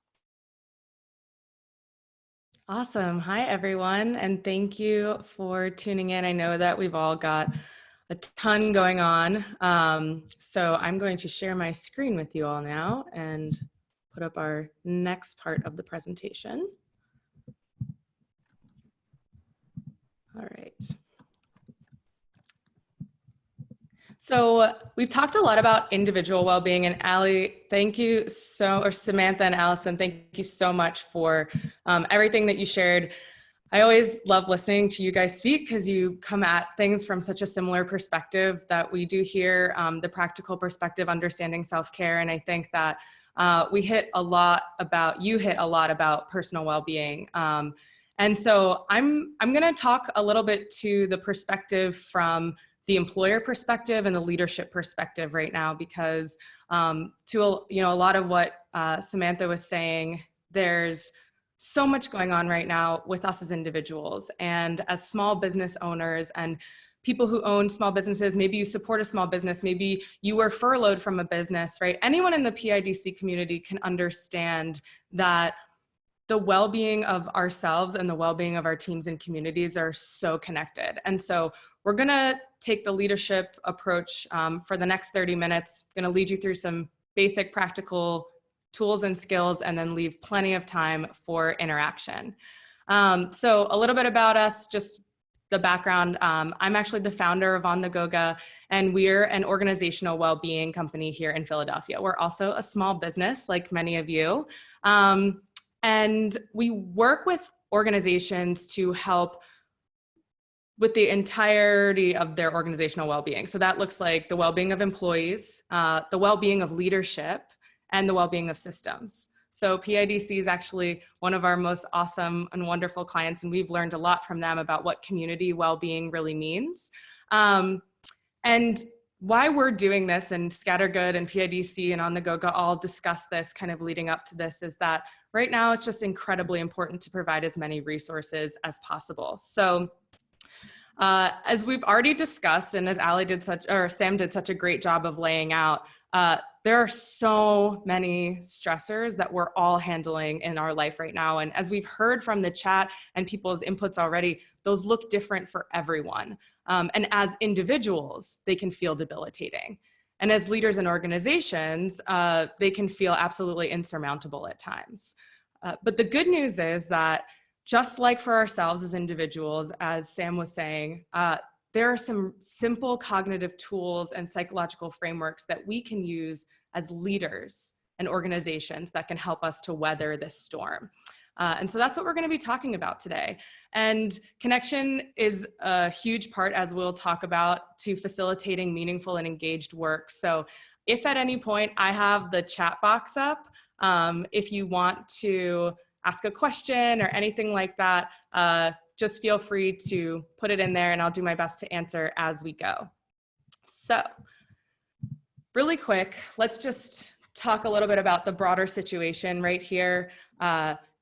Awesome. Hi, everyone, and thank you for tuning in. I know that we've all got a ton going on. So I'm going to share my screen with you all now and put up our next part of the presentation. All right. So we've talked a lot about individual well-being, and Allie, thank you or Samantha and Allison, thank you so much for everything that you shared. I always love listening to you guys speak because you come at things from such a similar perspective that we do here, the practical perspective, understanding self-care. And I think that you hit a lot about personal well-being. And so I'm going to talk a little bit to the perspective from the employer perspective and the leadership perspective right now, because to a lot of what Samantha was saying, there's so much going on right now with us as individuals and as small business owners and people who own small businesses. Maybe you support a small business, maybe you were furloughed from a business, right? Anyone in the PIDC community can understand that the well-being of ourselves and the well-being of our teams and communities are so connected. And so we're gonna take the leadership approach for the next 30 minutes, gonna lead you through some basic practical tools and skills, and then leave plenty of time for interaction. So a little bit about us, just the background. I'm actually the founder of On the Goga, and we're an organizational well-being company here in Philadelphia. We're also a small business, like many of you. And we work with organizations to help with the entirety of their organizational well-being. So that looks like the well-being of employees, the well-being of leadership, and the well-being of systems. So PIDC is actually one of our most awesome and wonderful clients, and we've learned a lot from them about what community well-being really means. And why we're doing this, and Scattergood and PIDC and On the Go-Go all discuss this kind of leading up to this, is that right now it's just incredibly important to provide as many resources as possible. So as we've already discussed, and as Sam did such a great job of laying out, there are so many stressors that we're all handling in our life right now. And as we've heard from the chat and people's inputs already, those look different for everyone. And as individuals, they can feel debilitating. And as leaders and organizations, they can feel absolutely insurmountable at times. But the good news is that just like for ourselves as individuals, as Sam was saying, there are some simple cognitive tools and psychological frameworks that we can use as leaders and organizations that can help us to weather this storm. And so that's what we're going to be talking about today. And connection is a huge part, as we'll talk about, to facilitating meaningful and engaged work. So if at any point I have the chat box up, if you want to ask a question or anything like that, just feel free to put it in there and I'll do my best to answer as we go. So really quick, let's just talk a little bit about the broader situation right here.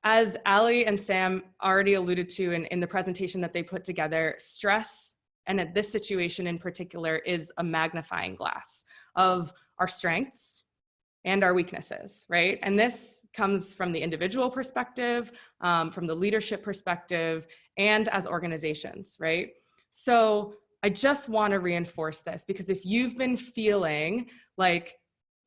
As Ali and Sam already alluded to in the presentation that they put together, stress, and at this situation in particular, is a magnifying glass of our strengths and our weaknesses, right? And this comes from the individual perspective, from the leadership perspective, and as organizations, right? So I just want to reinforce this, because if you've been feeling like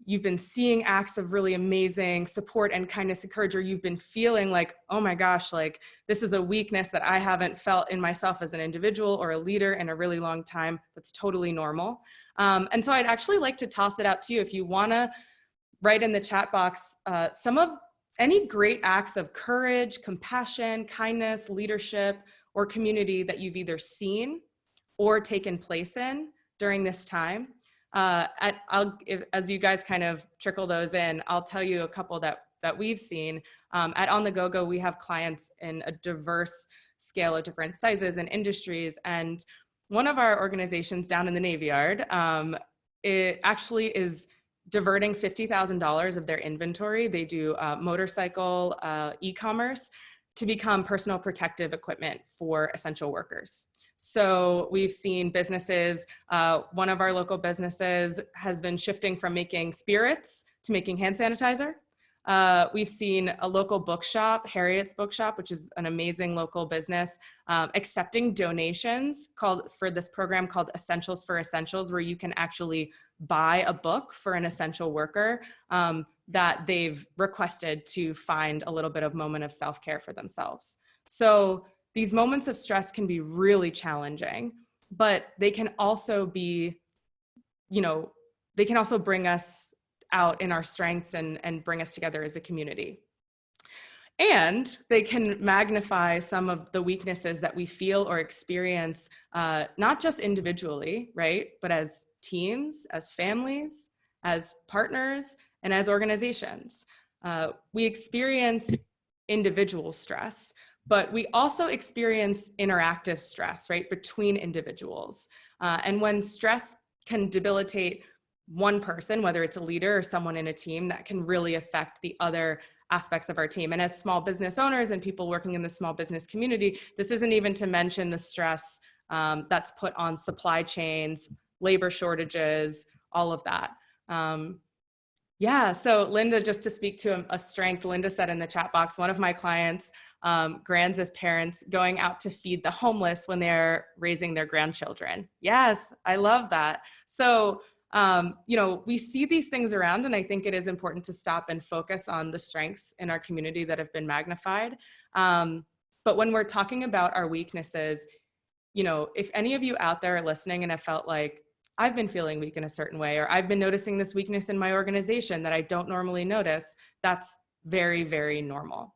you've been seeing acts of really amazing support and kindness and courage, or you've been feeling like, oh my gosh, like this is a weakness that I haven't felt in myself as an individual or a leader in a really long time, that's totally normal. And so I'd actually like to toss it out to you if you want to write in the chat box some of any great acts of courage, compassion, kindness, leadership, or community that you've either seen or taken place in during this time. As you guys kind of trickle those in, I'll tell you a couple that we've seen. At On the Go-Go, we have clients in a diverse scale of different sizes and industries. And one of our organizations down in the Navy Yard, it actually is diverting $50,000 of their inventory. They do motorcycle e-commerce to become personal protective equipment for essential workers. So we've seen businesses, one of our local businesses has been shifting from making spirits to making hand sanitizer. We've seen a local bookshop, Harriet's Bookshop, which is an amazing local business, accepting donations for this program called Essentials for Essentials, where you can actually buy a book for an essential worker that they've requested to find a little bit of moment of self-care for themselves. So these moments of stress can be really challenging, but they can also be, they can also bring us out in our strengths and bring us together as a community. And they can magnify some of the weaknesses that we feel or experience, not just individually, right? But as teams, as families, as partners, and as organizations. We experience individual stress, but we also experience interactive stress, right, between individuals. And when stress can debilitate one person, whether it's a leader or someone in a team, that can really affect the other aspects of our team. And as small business owners and people working in the small business community, this isn't even to mention the stress that's put on supply chains, labor shortages, all of that. Yeah, so Linda, just to speak to a strength, Linda said in the chat box, one of my clients grands as parents going out to feed the homeless when they're raising their grandchildren. Yes, I love that. So, we see these things around, and I think it is important to stop and focus on the strengths in our community that have been magnified. But when we're talking about our weaknesses, if any of you out there are listening and have felt like, I've been feeling weak in a certain way, or I've been noticing this weakness in my organization that I don't normally notice, that's very, very normal.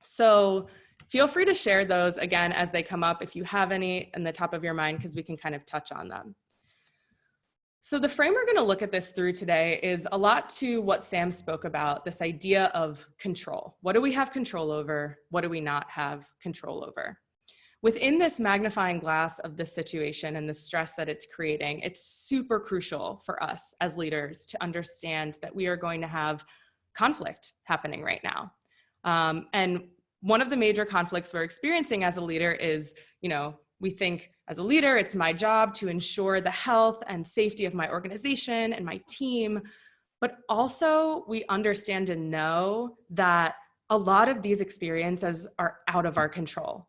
So feel free to share those again as they come up if you have any in the top of your mind, because we can kind of touch on them. So the frame we're going to look at this through today is a lot to what Sam spoke about, this idea of control. What do we have control over? What do we not have control over? within this magnifying glass of this situation and the stress that it's creating, it's super crucial for us as leaders to understand that we are going to have conflict happening right now. And one of the major conflicts we're experiencing as a leader is, we think as a leader, it's my job to ensure the health and safety of my organization and my team. But also we understand and know that a lot of these experiences are out of our control.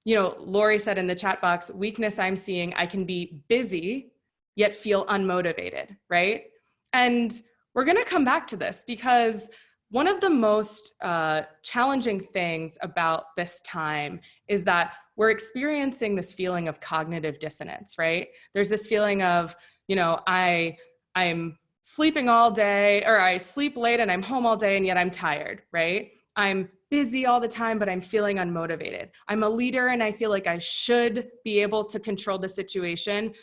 Lori said in the chat box, weakness I'm seeing, I can be busy, yet feel unmotivated, right? And we're gonna come back to this because one of the most challenging things about this time is that we're experiencing this feeling of cognitive dissonance, right? There's this feeling of, I'm sleeping all day, or I sleep late and I'm home all day and yet I'm tired, right? I'm busy all the time, but I'm feeling unmotivated. I'm a leader and I feel like I should be able to control the situation,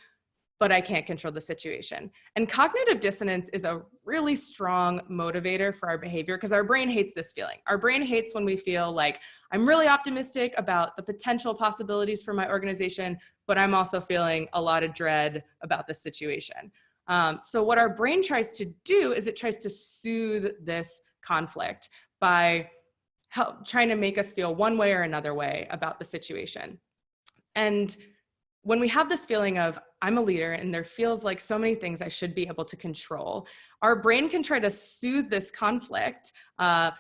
but I can't control the situation. And cognitive dissonance is a really strong motivator for our behavior because our brain hates this feeling. Our brain hates when we feel like I'm really optimistic about the potential possibilities for my organization, but I'm also feeling a lot of dread about the situation. So what our brain tries to do is it tries to soothe this conflict by trying to make us feel one way or another way about the situation. And when we have this feeling of I'm a leader and there feels like so many things I should be able to control, our brain can try to soothe this conflict by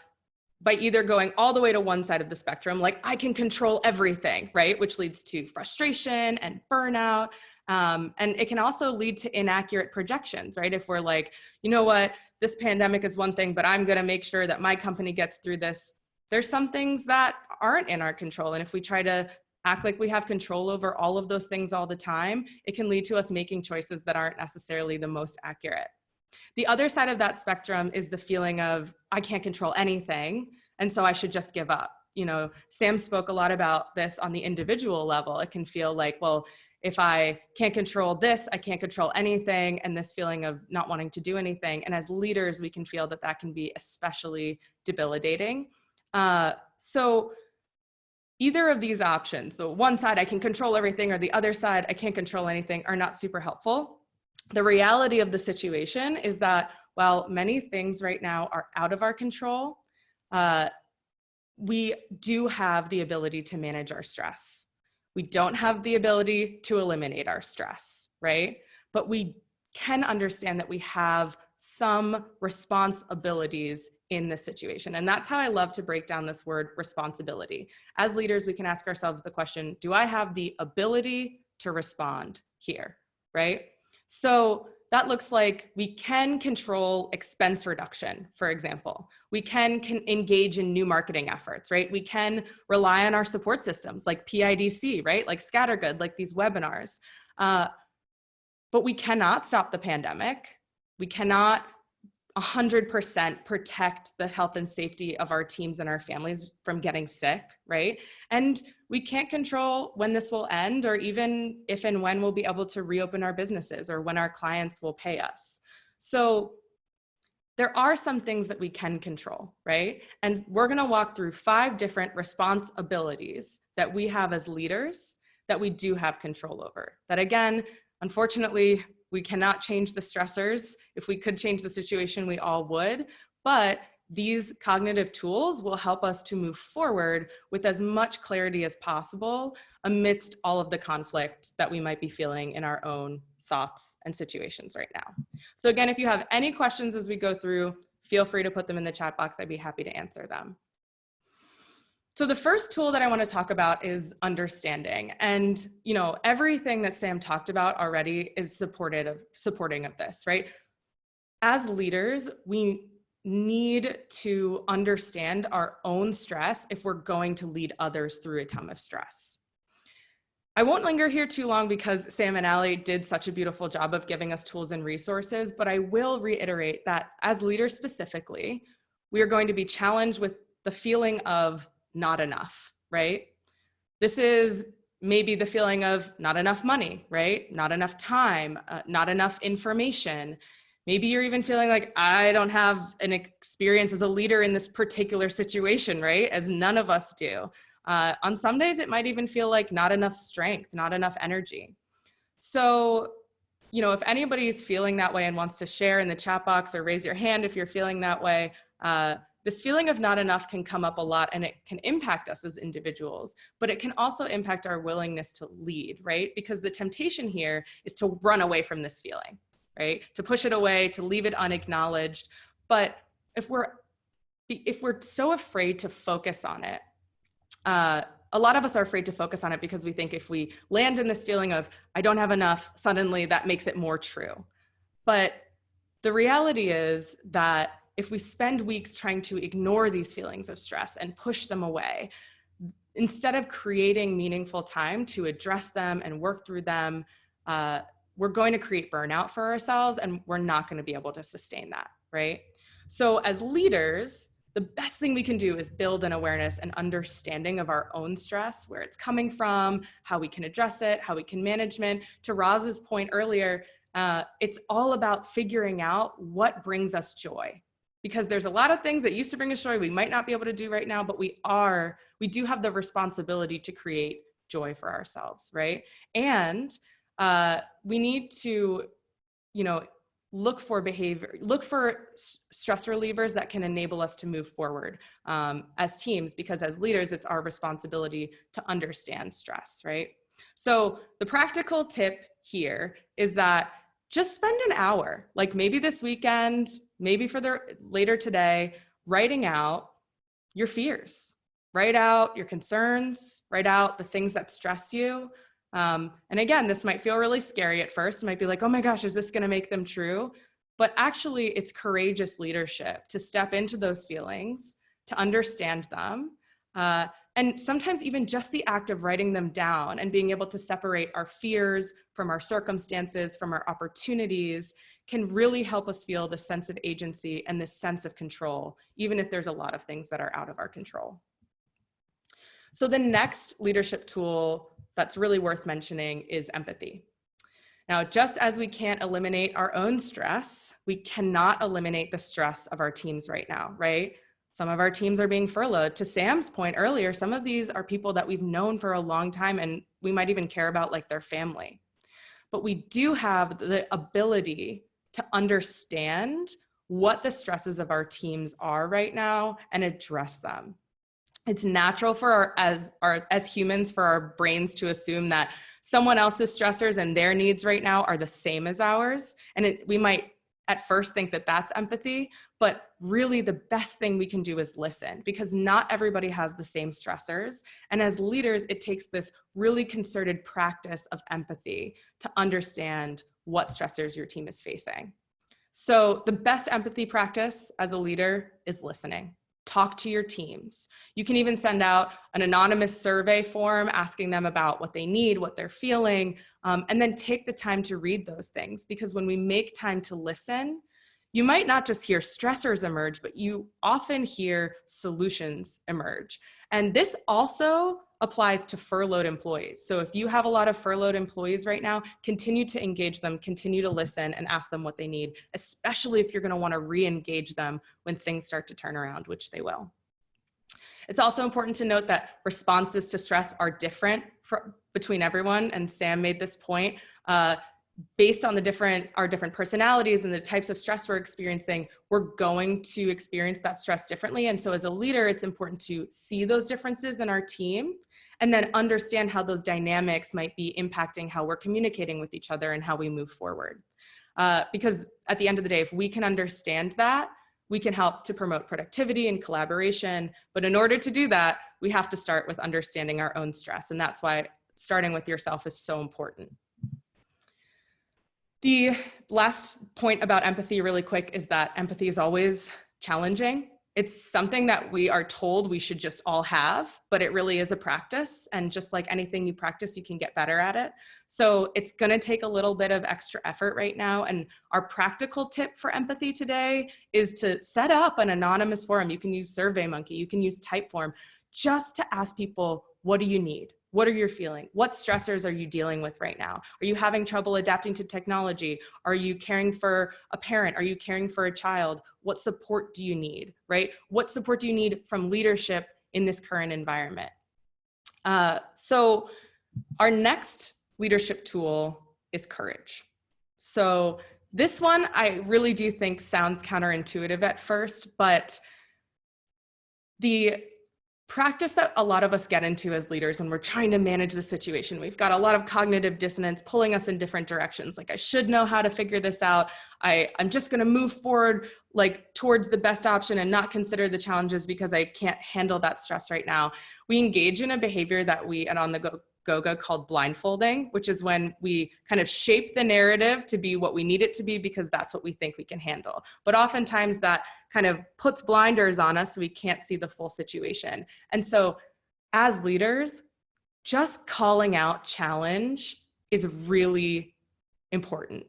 either going all the way to one side of the spectrum, like I can control everything, right? Which leads to frustration and burnout. And it can also lead to inaccurate projections, right? If we're like, you know what, this pandemic is one thing, but I'm gonna make sure that my company gets through this. There's some things that aren't in our control. And if we try to act like we have control over all of those things all the time, it can lead to us making choices that aren't necessarily the most accurate. The other side of that spectrum is the feeling of I can't control anything, and so I should just give up. Sam spoke a lot about this on the individual level. It can feel like, well, if I can't control this, I can't control anything, and this feeling of not wanting to do anything. And as leaders, we can feel that that can be especially debilitating. So either of these options, the one side I can control everything or the other side I can't control anything, are not super helpful. The reality of the situation is that while many things right now are out of our control, we do have the ability to manage our stress. We don't have the ability to eliminate our stress, right? But we can understand that we have some responsibilities in this situation. And that's how I love to break down this word responsibility. As leaders, we can ask ourselves the question, do I have the ability to respond here, right? So that looks like we can control expense reduction, for example. We can engage in new marketing efforts, right? We can rely on our support systems like PIDC, right? Like Scattergood, like these webinars. But we cannot stop the pandemic. We cannot 100% protect the health and safety of our teams and our families from getting sick, right? And we can't control when this will end, or even if and when we'll be able to reopen our businesses, or when our clients will pay us. So there are some things that we can control, right? And we're gonna walk through 5 different responsibilities that we have as leaders that we do have control over. That again, unfortunately, we cannot change the stressors. If we could change the situation, we all would. But these cognitive tools will help us to move forward with as much clarity as possible amidst all of the conflict that we might be feeling in our own thoughts and situations right now. So again, if you have any questions as we go through, feel free to put them in the chat box. I'd be happy to answer them. So the first tool that I want to talk about is understanding. And everything that Sam talked about already is supporting of this, right? As leaders, we need to understand our own stress if we're going to lead others through a time of stress. I won't linger here too long because Sam and Allie did such a beautiful job of giving us tools and resources, but I will reiterate that as leaders specifically, we are going to be challenged with the feeling of not enough, right? This is maybe the feeling of not enough money, right? Not enough time, not enough information. Maybe you're even feeling like I don't have an experience as a leader in this particular situation, right? As none of us do. On some days, it might even feel like not enough strength, not enough energy. So, you know, if anybody is feeling that way and wants to share in the chat box or raise your hand if you're feeling that way, this feeling of not enough can come up a lot, and it can impact us as individuals, but it can also impact our willingness to lead, right? Because the temptation here is to run away from this feeling, right? To push it away, to leave it unacknowledged. But if we're so afraid to focus on it, a lot of us are afraid to focus on it because we think if we land in this feeling of, I don't have enough, suddenly that makes it more true. But the reality is that if we spend weeks trying to ignore these feelings of stress and push them away, instead of creating meaningful time to address them and work through them, we're going to create burnout for ourselves, and we're not going to be able to sustain that, right? So as leaders, the best thing we can do is build an awareness and understanding of our own stress, where it's coming from, how we can address it, how we can manage it. To Roz's point earlier, it's all about figuring out what brings us joy. Because there's a lot of things that used to bring us joy we might not be able to do right now, but we do have the responsibility to create joy for ourselves, right? And we need to, you know, look for stress relievers that can enable us to move forward as teams, because as leaders, it's our responsibility to understand stress, right? So the practical tip here is that just spend an hour, like maybe this weekend, maybe for later today, writing out your fears, write out your concerns, write out the things that stress you. And again, this might feel really scary at first. It might be like, oh my gosh, is this going to make them true? But actually, it's courageous leadership to step into those feelings, to understand them. And sometimes even just the act of writing them down and being able to separate our fears from our circumstances, from our opportunities, can really help us feel the sense of agency and this sense of control, even if there's a lot of things that are out of our control. So the next leadership tool that's really worth mentioning is empathy. Now, just as we can't eliminate our own stress, we cannot eliminate the stress of our teams right now, right? Some of our teams are being furloughed. To Sam's point earlier, some of these are people that we've known for a long time and we might even care about like their family. But we do have the ability to understand what the stresses of our teams are right now and address them. It's natural for as humans for our brains to assume that someone else's stressors and their needs right now are the same as ours. And we might at first think that that's empathy, but really the best thing we can do is listen, because not everybody has the same stressors. And as leaders, it takes this really concerted practice of empathy to understand what stressors your team is facing. So the best empathy practice as a leader is listening. Talk to your teams. You can even send out an anonymous survey form asking them about what they need, what they're feeling, and then take the time to read those things. Because when we make time to listen, you might not just hear stressors emerge, but you often hear solutions emerge. And this also applies to furloughed employees. So if you have a lot of furloughed employees right now, continue to engage them, continue to listen and ask them what they need, especially if you're going to want to re-engage them when things start to turn around, which they will. It's also important to note that responses to stress are different between everyone. And Sam made this point. Based on our different personalities and the types of stress we're experiencing, we're going to experience that stress differently. And so as a leader, it's important to see those differences in our team and then understand how those dynamics might be impacting how we're communicating with each other and how we move forward. Because at the end of the day, if we can understand that, we can help to promote productivity and collaboration. But in order to do that, we have to start with understanding our own stress. And that's why starting with yourself is so important. The last point about empathy really quick is that empathy is always challenging. It's something that we are told we should just all have, but it really is a practice. And just like anything you practice, you can get better at it. So it's going to take a little bit of extra effort right now. And our practical tip for empathy today is to set up an anonymous forum. You can use SurveyMonkey, you can use Typeform, just to ask people, what do you need? What are you feeling? What stressors are you dealing with right now? Are you having trouble adapting to technology? Are you caring for a parent? Are you caring for a child? What support do you need, right? What support do you need from leadership in this current environment? So our next leadership tool is courage. So this one, I really do think sounds counterintuitive at first, but the practice that a lot of us get into as leaders when we're trying to manage the situation, we've got a lot of cognitive dissonance pulling us in different directions. Like, I should know how to figure this out. I'm just going to move forward like towards the best option and not consider the challenges because I can't handle that stress right now. We engage in a behavior that we at On the Goga called blindfolding, which is when we kind of shape the narrative to be what we need it to be because that's what we think we can handle. But oftentimes that kind of puts blinders on us so we can't see the full situation. And so as leaders, just calling out challenge is really important.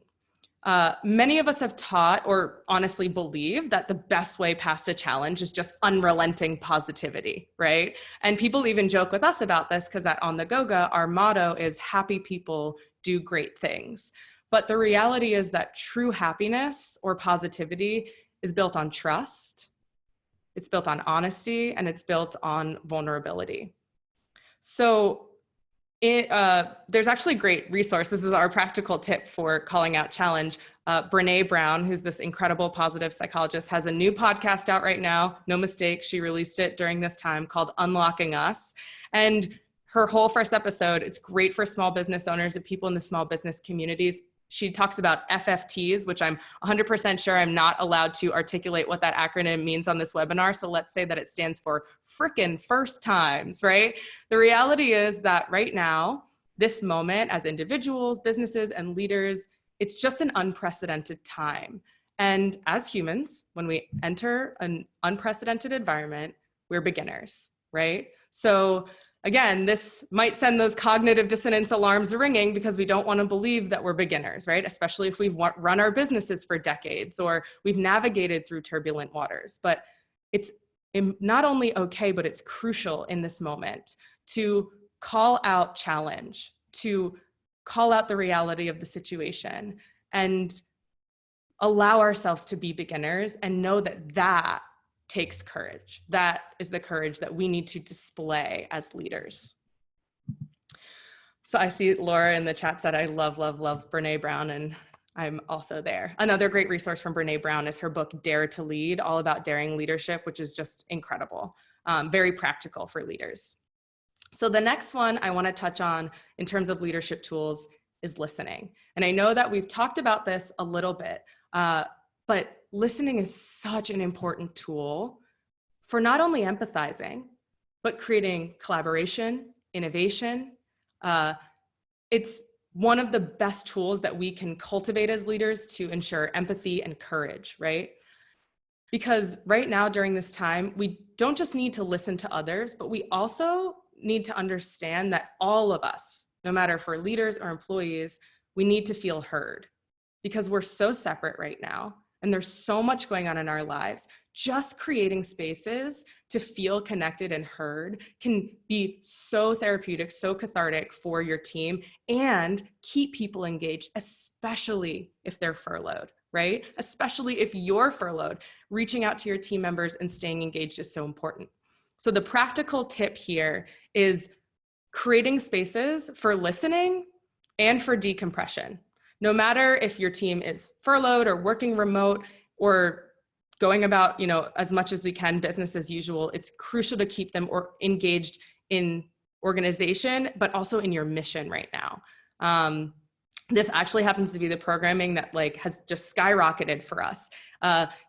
Many of us have taught or honestly believe that the best way past a challenge is just unrelenting positivity, right? And people even joke with us about this because at On the Goga, our motto is happy people do great things. But the reality is that true happiness or positivity is built on trust, it's built on honesty, and it's built on vulnerability. So there's actually great resource. This is our practical tip for calling out challenge. Brene Brown, who's this incredible positive psychologist, has a new podcast out right now. No mistake, she released it during this time, called Unlocking Us. And her whole first episode, it's great for small business owners and people in the small business communities. She talks about FFTs, which I'm 100% sure I'm not allowed to articulate what that acronym means on this webinar. So let's say that it stands for frickin' first times, right? The reality is that right now, this moment as individuals, businesses, and leaders, it's just an unprecedented time. And as humans, when we enter an unprecedented environment, we're beginners, right? So again, this might send those cognitive dissonance alarms ringing because we don't want to believe that we're beginners, right? Especially if we've run our businesses for decades or we've navigated through turbulent waters. But it's not only okay, but it's crucial in this moment to call out challenge, to call out the reality of the situation and allow ourselves to be beginners and know that that takes courage. That is the courage that we need to display as leaders. So I see Laura in the chat said, I love, love, love Brene Brown, and I'm also there. Another great resource from Brene Brown is her book, Dare to Lead, all about daring leadership, which is just incredible, very practical for leaders. So the next one I want to touch on in terms of leadership tools is listening. And I know that we've talked about this a little bit, but listening is such an important tool for not only empathizing, but creating collaboration, innovation. It's one of the best tools that we can cultivate as leaders to ensure empathy and courage, right? Because right now during this time, we don't just need to listen to others, but we also need to understand that all of us, no matter if we're leaders or employees, we need to feel heard because we're so separate right now. And there's so much going on in our lives. Just creating spaces to feel connected and heard can be so therapeutic, so cathartic for your team and keep people engaged, especially if they're furloughed, right? Especially if you're furloughed, reaching out to your team members and staying engaged is so important. So the practical tip here is creating spaces for listening and for decompression. No matter if your team is furloughed or working remote or going about, as much as we can, business as usual, it's crucial to keep them engaged in organization, but also in your mission right now. This actually happens to be the programming that has just skyrocketed for us.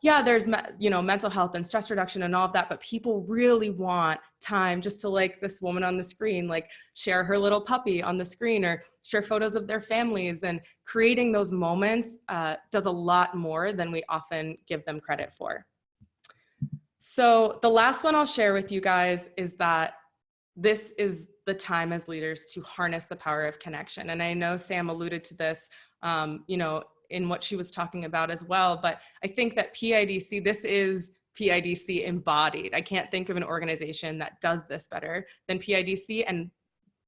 Yeah, there's mental health and stress reduction and all of that, but people really want time just to, like this woman on the screen, share her little puppy on the screen or share photos of their families, and creating those moments does a lot more than we often give them credit for. So the last one I'll share with you guys is that this is the time as leaders to harness the power of connection. And I know Sam alluded to this, in what she was talking about as well, but I think that PIDC, this is PIDC embodied. I can't think of an organization that does this better than PIDC, and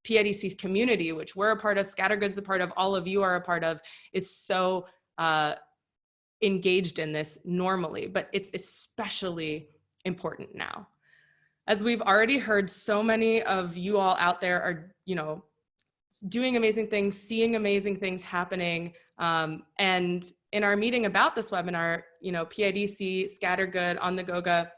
PIDC's community, which we're a part of, Scattergood's a part of, all of you are a part of, is so engaged in this normally, but it's especially important now. as we've already heard, so many of you all out there are, doing amazing things, seeing amazing things happening. And in our meeting about this webinar, PIDC, Scattergood, On the Goga,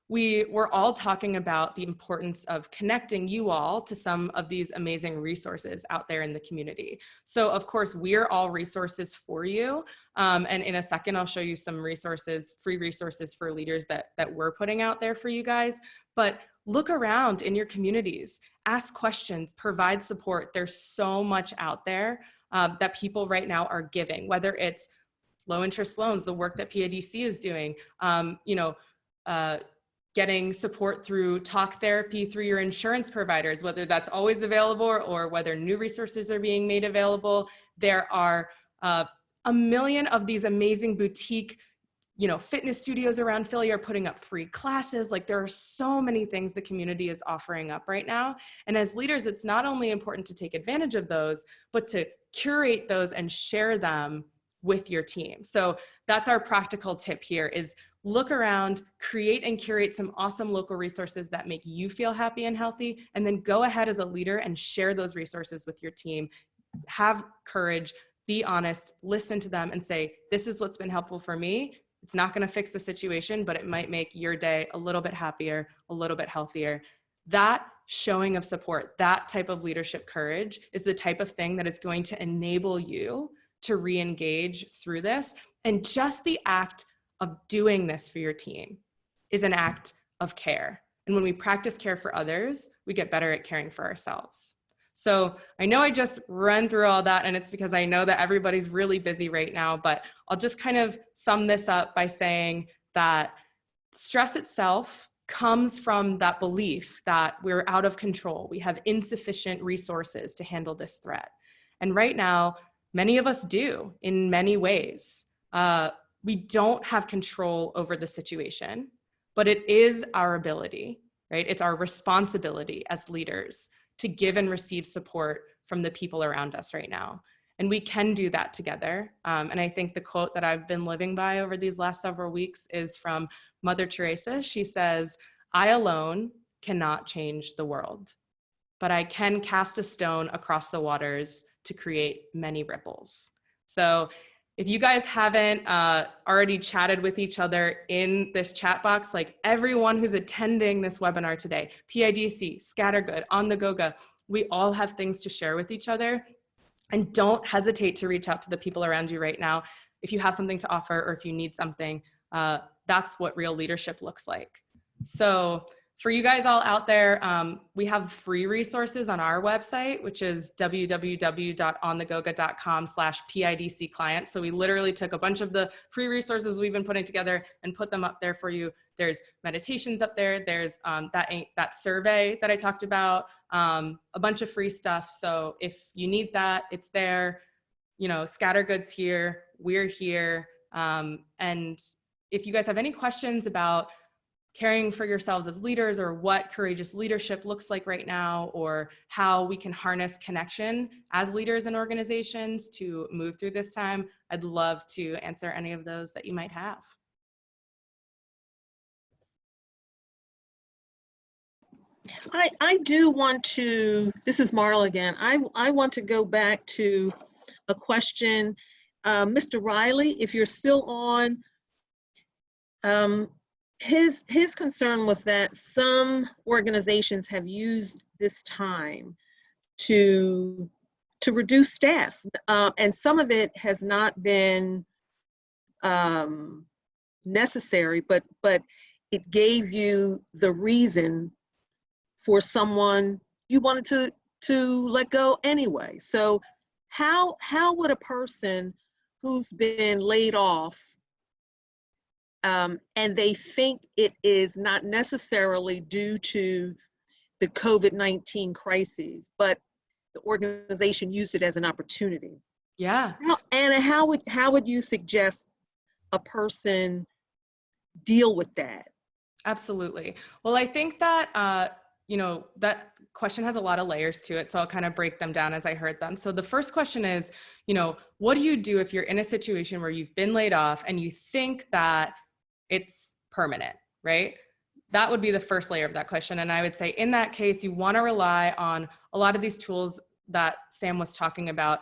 we were all talking about the importance of connecting you all to some of these amazing resources out there in the community. So of course, we're all resources for you. And in a second, I'll show you some resources, free resources for leaders that we're putting out there for you guys. But look around in your communities, ask questions, provide support. There's so much out there that people right now are giving, whether it's low interest loans, the work that PIDC is doing, getting support through talk therapy through your insurance providers, whether that's always available or whether new resources are being made available. There are a million of these amazing boutique, fitness studios around Philly are putting up free classes. Like, there are so many things the community is offering up right now. And as leaders, it's not only important to take advantage of those, but to curate those and share them with your team. So that's our practical tip here, is look around, create and curate some awesome local resources that make you feel happy and healthy, and then go ahead as a leader and share those resources with your team. Have courage, be honest, listen to them and say, this is what's been helpful for me. It's not going to fix the situation, but it might make your day a little bit happier, a little bit healthier. That showing of support, that type of leadership courage is the type of thing that is going to enable you to re-engage through this. And just the act of doing this for your team is an act of care. And when we practice care for others, we get better at caring for ourselves. So I know I just ran through all that, and it's because I know that everybody's really busy right now, but I'll just kind of sum this up by saying that stress itself comes from that belief that we're out of control. We have insufficient resources to handle this threat. And right now, many of us do in many ways. We don't have control over the situation, but it is our ability, right? It's our responsibility as leaders to give and receive support from the people around us right now. And we can do that together. And I think the quote that I've been living by over these last several weeks is from Mother Teresa. She says, "I alone cannot change the world, but I can cast a stone across the waters to create many ripples." So if you guys haven't already chatted with each other in this chat box, like everyone who's attending this webinar today, PIDC, Scattergood, On the Goga, we all have things to share with each other. And don't hesitate to reach out to the people around you right now. If you have something to offer or if you need something, that's what real leadership looks like. So for you guys all out there, we have free resources on our website, which is www.onthegoga.com/PIDC client. So we literally took a bunch of the free resources we've been putting together and put them up there for you. There's meditations up there. There's that survey that I talked about, a bunch of free stuff. So if you need that, it's there. Scattergood's here, we're here. And if you guys have any questions about caring for yourselves as leaders, or what courageous leadership looks like right now, or how we can harness connection as leaders in organizations to move through this time, I'd love to answer any of those that you might have. I do want to, this is Marla again, I want to go back to a question. Mr. Riley, if you're still on, his concern was that some organizations have used this time to reduce staff, and some of it has not been necessary, but it gave you the reason for someone you wanted to let go anyway. So how would a person who's been laid off and they think it is not necessarily due to the COVID-19 crises, but the organization used it as an opportunity? Yeah. Anna, how would you suggest a person deal with that? Absolutely. Well, I think that, that question has a lot of layers to it. So I'll kind of break them down as I heard them. So the first question is, what do you do if you're in a situation where you've been laid off and you think that it's permanent, right? that would be the first layer of that question. And I would say in that case, you want to rely on a lot of these tools that Sam was talking about,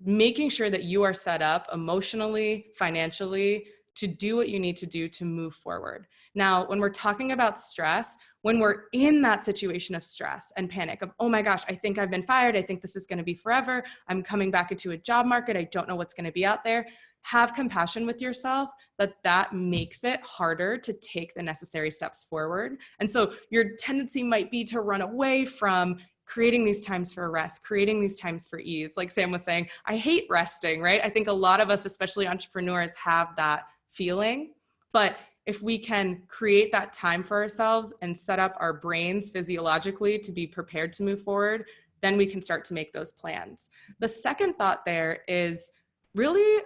making sure that you are set up emotionally, financially, to do what you need to do to move forward. Now, when we're talking about stress, when we're in that situation of stress and panic of, oh my gosh, I think I've been fired. I think this is going to be forever. I'm coming back into a job market. I don't know what's going to be out there. Have compassion with yourself that makes it harder to take the necessary steps forward. And so your tendency might be to run away from creating these times for rest, creating these times for ease. Like Sam was saying, I hate resting, right? I think a lot of us, especially entrepreneurs, have that feeling. But if we can create that time for ourselves and set up our brains physiologically to be prepared to move forward, then we can start to make those plans. The second thought there is really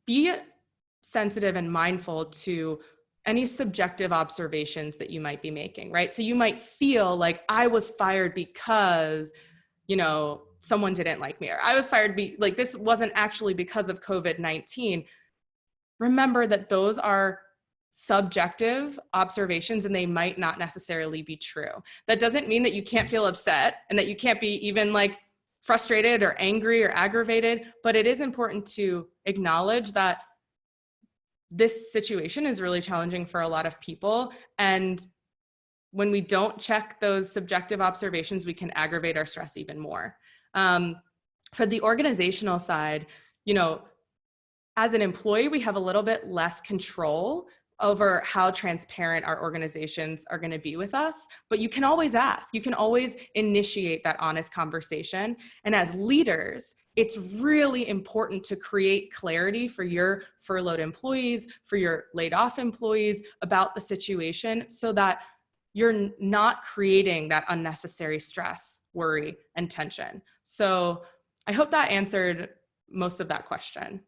be sensitive and mindful to any subjective observations that you might be making, right? So you might feel like I was fired because, someone didn't like me, or I was fired like this wasn't actually because of COVID-19. Remember that those are subjective observations and they might not necessarily be true. That doesn't mean that you can't feel upset and that you can't be even like frustrated or angry or aggravated, but it is important to acknowledge that this situation is really challenging for a lot of people. And when we don't check those subjective observations, we can aggravate our stress even more. For the organizational side, as an employee, we have a little bit less control over how transparent our organizations are going to be with us, but you can always ask. You can always initiate that honest conversation. And as leaders, it's really important to create clarity for your furloughed employees, for your laid off employees about the situation so that you're not creating that unnecessary stress, worry, and tension. So I hope that answered most of that question.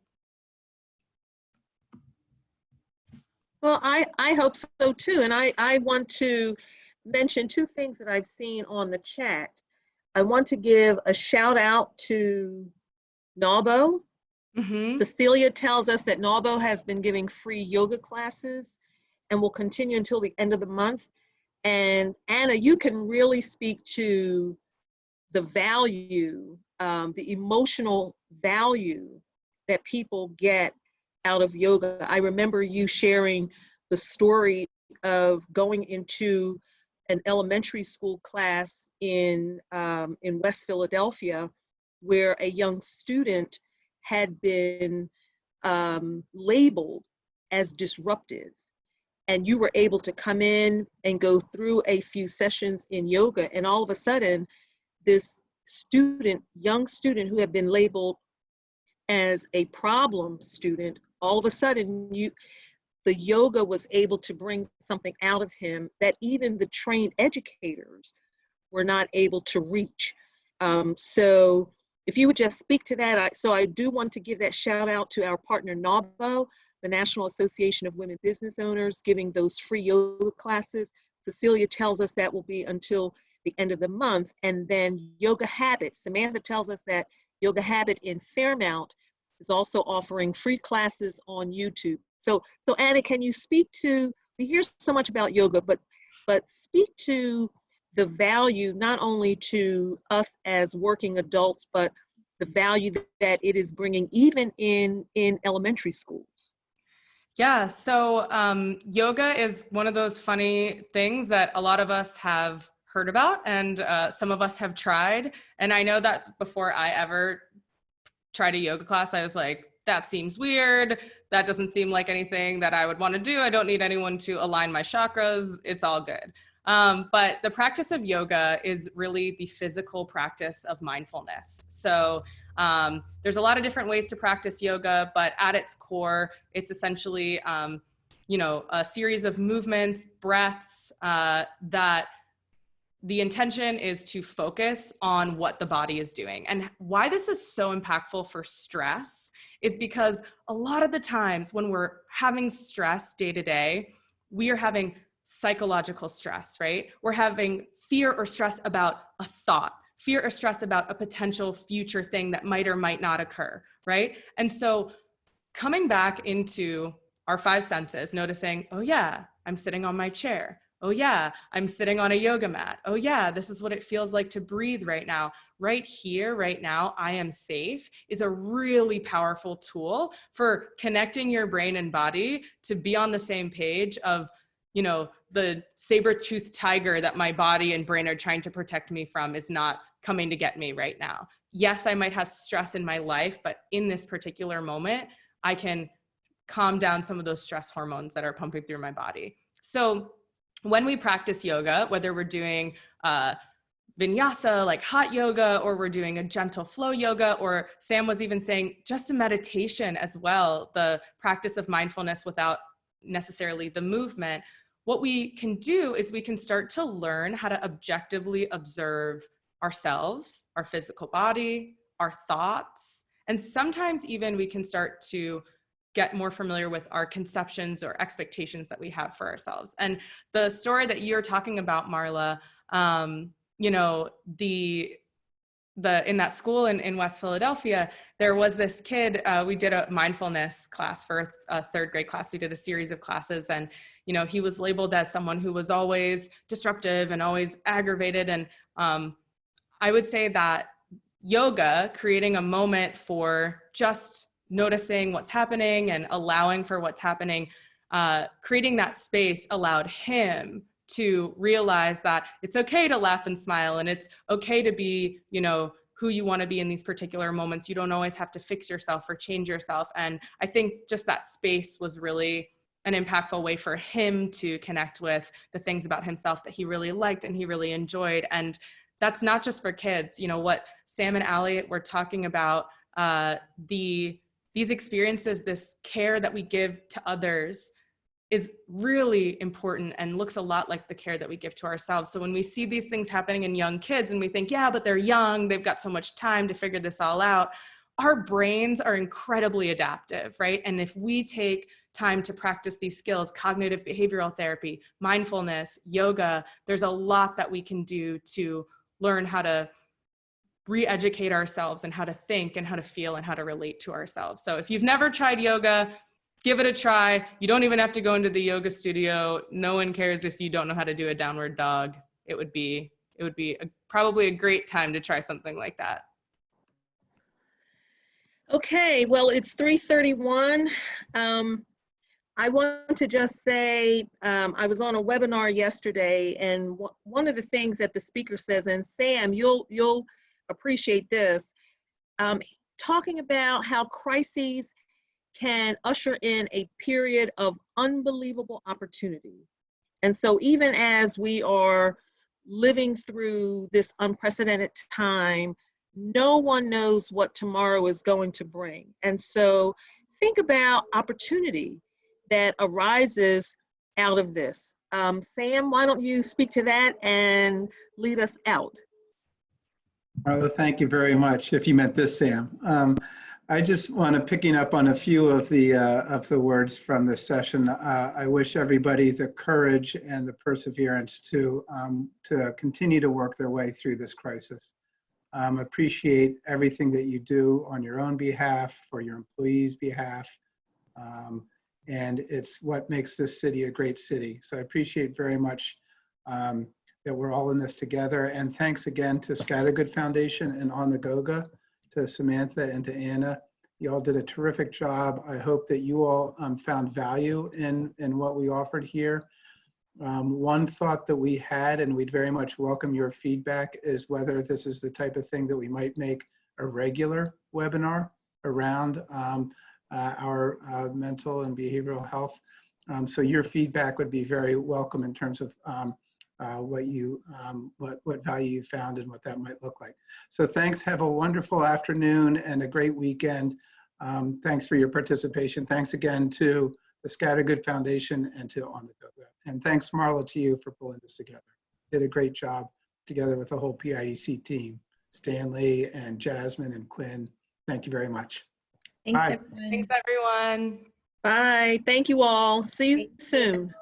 Well, I hope so too. And I want to mention two things that I've seen on the chat. I want to give a shout out to NAWBO. Cecilia tells us that NAWBO has been giving free yoga classes and will continue until the end of the month. And Anna, you can really speak to the value, the emotional value that people get out of yoga. I remember you sharing the story of going into an elementary school class in West Philadelphia, where a young student had been labeled as disruptive. And you were able to come in and go through a few sessions in yoga, and all of a sudden, this young student who had been labeled as a problem student, all of a sudden the yoga was able to bring something out of him that even the trained educators were not able to reach. So if you would just speak to that. So I do want to give that shout out to our partner NAWBO, the National Association of Women Business Owners, giving those free yoga classes. Cecilia tells us that will be until the end of the month. And then Yoga Habit, Samantha tells us that Yoga Habit in Fairmount is also offering free classes on YouTube. So Anna, can you speak to, we hear so much about yoga, but speak to the value, not only to us as working adults, but the value that it is bringing even in elementary schools. Yeah, so yoga is one of those funny things that a lot of us have heard about, and some of us have tried. And I know that before I ever tried a yoga class, I was like, that seems weird. That doesn't seem like anything that I would want to do. I don't need anyone to align my chakras. It's all good. But the practice of yoga is really the physical practice of mindfulness. So there's a lot of different ways to practice yoga, but at its core, it's essentially, a series of movements, breaths that the intention is to focus on what the body is doing. And why this is so impactful for stress is because a lot of the times when we're having stress day to day, we are having psychological stress, right? We're having fear or stress about a thought, fear or stress about a potential future thing that might or might not occur, right? And so coming back into our five senses, noticing, oh yeah, I'm sitting on my chair. Oh yeah, I'm sitting on a yoga mat. Oh yeah, this is what it feels like to breathe right now. Right here, right now, I am safe is a really powerful tool for connecting your brain and body to be on the same page of, you know, the saber-toothed tiger that my body and brain are trying to protect me from is not coming to get me right now. Yes, I might have stress in my life, but in this particular moment, I can calm down some of those stress hormones that are pumping through my body. So when we practice yoga, whether we're doing vinyasa, like hot yoga, or we're doing a gentle flow yoga, or Sam was even saying just a meditation as well, the practice of mindfulness without necessarily the movement, what we can do is we can start to learn how to objectively observe ourselves, our physical body, our thoughts, and sometimes even we can start to get more familiar with our conceptions or expectations that we have for ourselves. And the story that you're talking about, Marla, you know, in that school in West Philadelphia, there was this kid, we did a mindfulness class for a third grade class. We did a series of classes, and, you know, he was labeled as someone who was always disruptive and always aggravated. And I would say that yoga, creating a moment for just noticing what's happening and allowing for what's happening, creating that space allowed him to realize that it's okay to laugh and smile, and it's okay to be, you know, who you want to be in these particular moments. You don't always have to fix yourself or change yourself. And I think just that space was really an impactful way for him to connect with the things about himself that he really liked and he really enjoyed. And that's not just for kids. You know, what Sam and Allie were talking about, these experiences, this care that we give to others is really important and looks a lot like the care that we give to ourselves. So when we see these things happening in young kids and we think, yeah, but they're young, they've got so much time to figure this all out, our brains are incredibly adaptive, right? And if we take time to practice these skills, cognitive behavioral therapy, mindfulness, yoga, there's a lot that we can do to learn how to re-educate ourselves and how to think and how to feel and how to relate to ourselves. So if you've never tried yoga, give it a try. You don't even have to go into the yoga studio. No one cares if you don't know how to do a downward dog. It would be probably a great time to try something like that. Okay, well, it's 3:31. I want to just say, I was on a webinar yesterday, and one of the things that the speaker says, and Sam, you'll appreciate this, talking about how crises can usher in a period of unbelievable opportunity. And so even as we are living through this unprecedented time, no one knows what tomorrow is going to bring. And so think about opportunity that arises out of this. Sam, why don't you speak to that and lead us out? Marla, thank you very much. If you meant this, Sam. I just want to, picking up on a few of the words from this session, I wish everybody the courage and the perseverance to continue to work their way through this crisis. Appreciate everything that you do on your own behalf, for your employees' behalf, and it's what makes this city a great city. So I appreciate very much that we're all in this together. And thanks again to Scattergood Foundation and On the Goga, to Samantha and to Anna. You all did a terrific job. I hope that you all found value in what we offered here. One thought that we had, and we'd very much welcome your feedback, is whether this is the type of thing that we might make a regular webinar around our mental and behavioral health. So your feedback would be very welcome in terms of what value you found and what that might look like. So thanks. Have a wonderful afternoon and a great weekend. Thanks for your participation. Thanks again to the Scattergood Foundation and to On the Goga. And thanks, Marla, to you for pulling this together. Did a great job together with the whole PIDC team, Stanley and Jasmine and Quinn. Thank you very much. Thanks, Bye. everyone. Thanks, everyone. Bye. Thank you all. See you soon.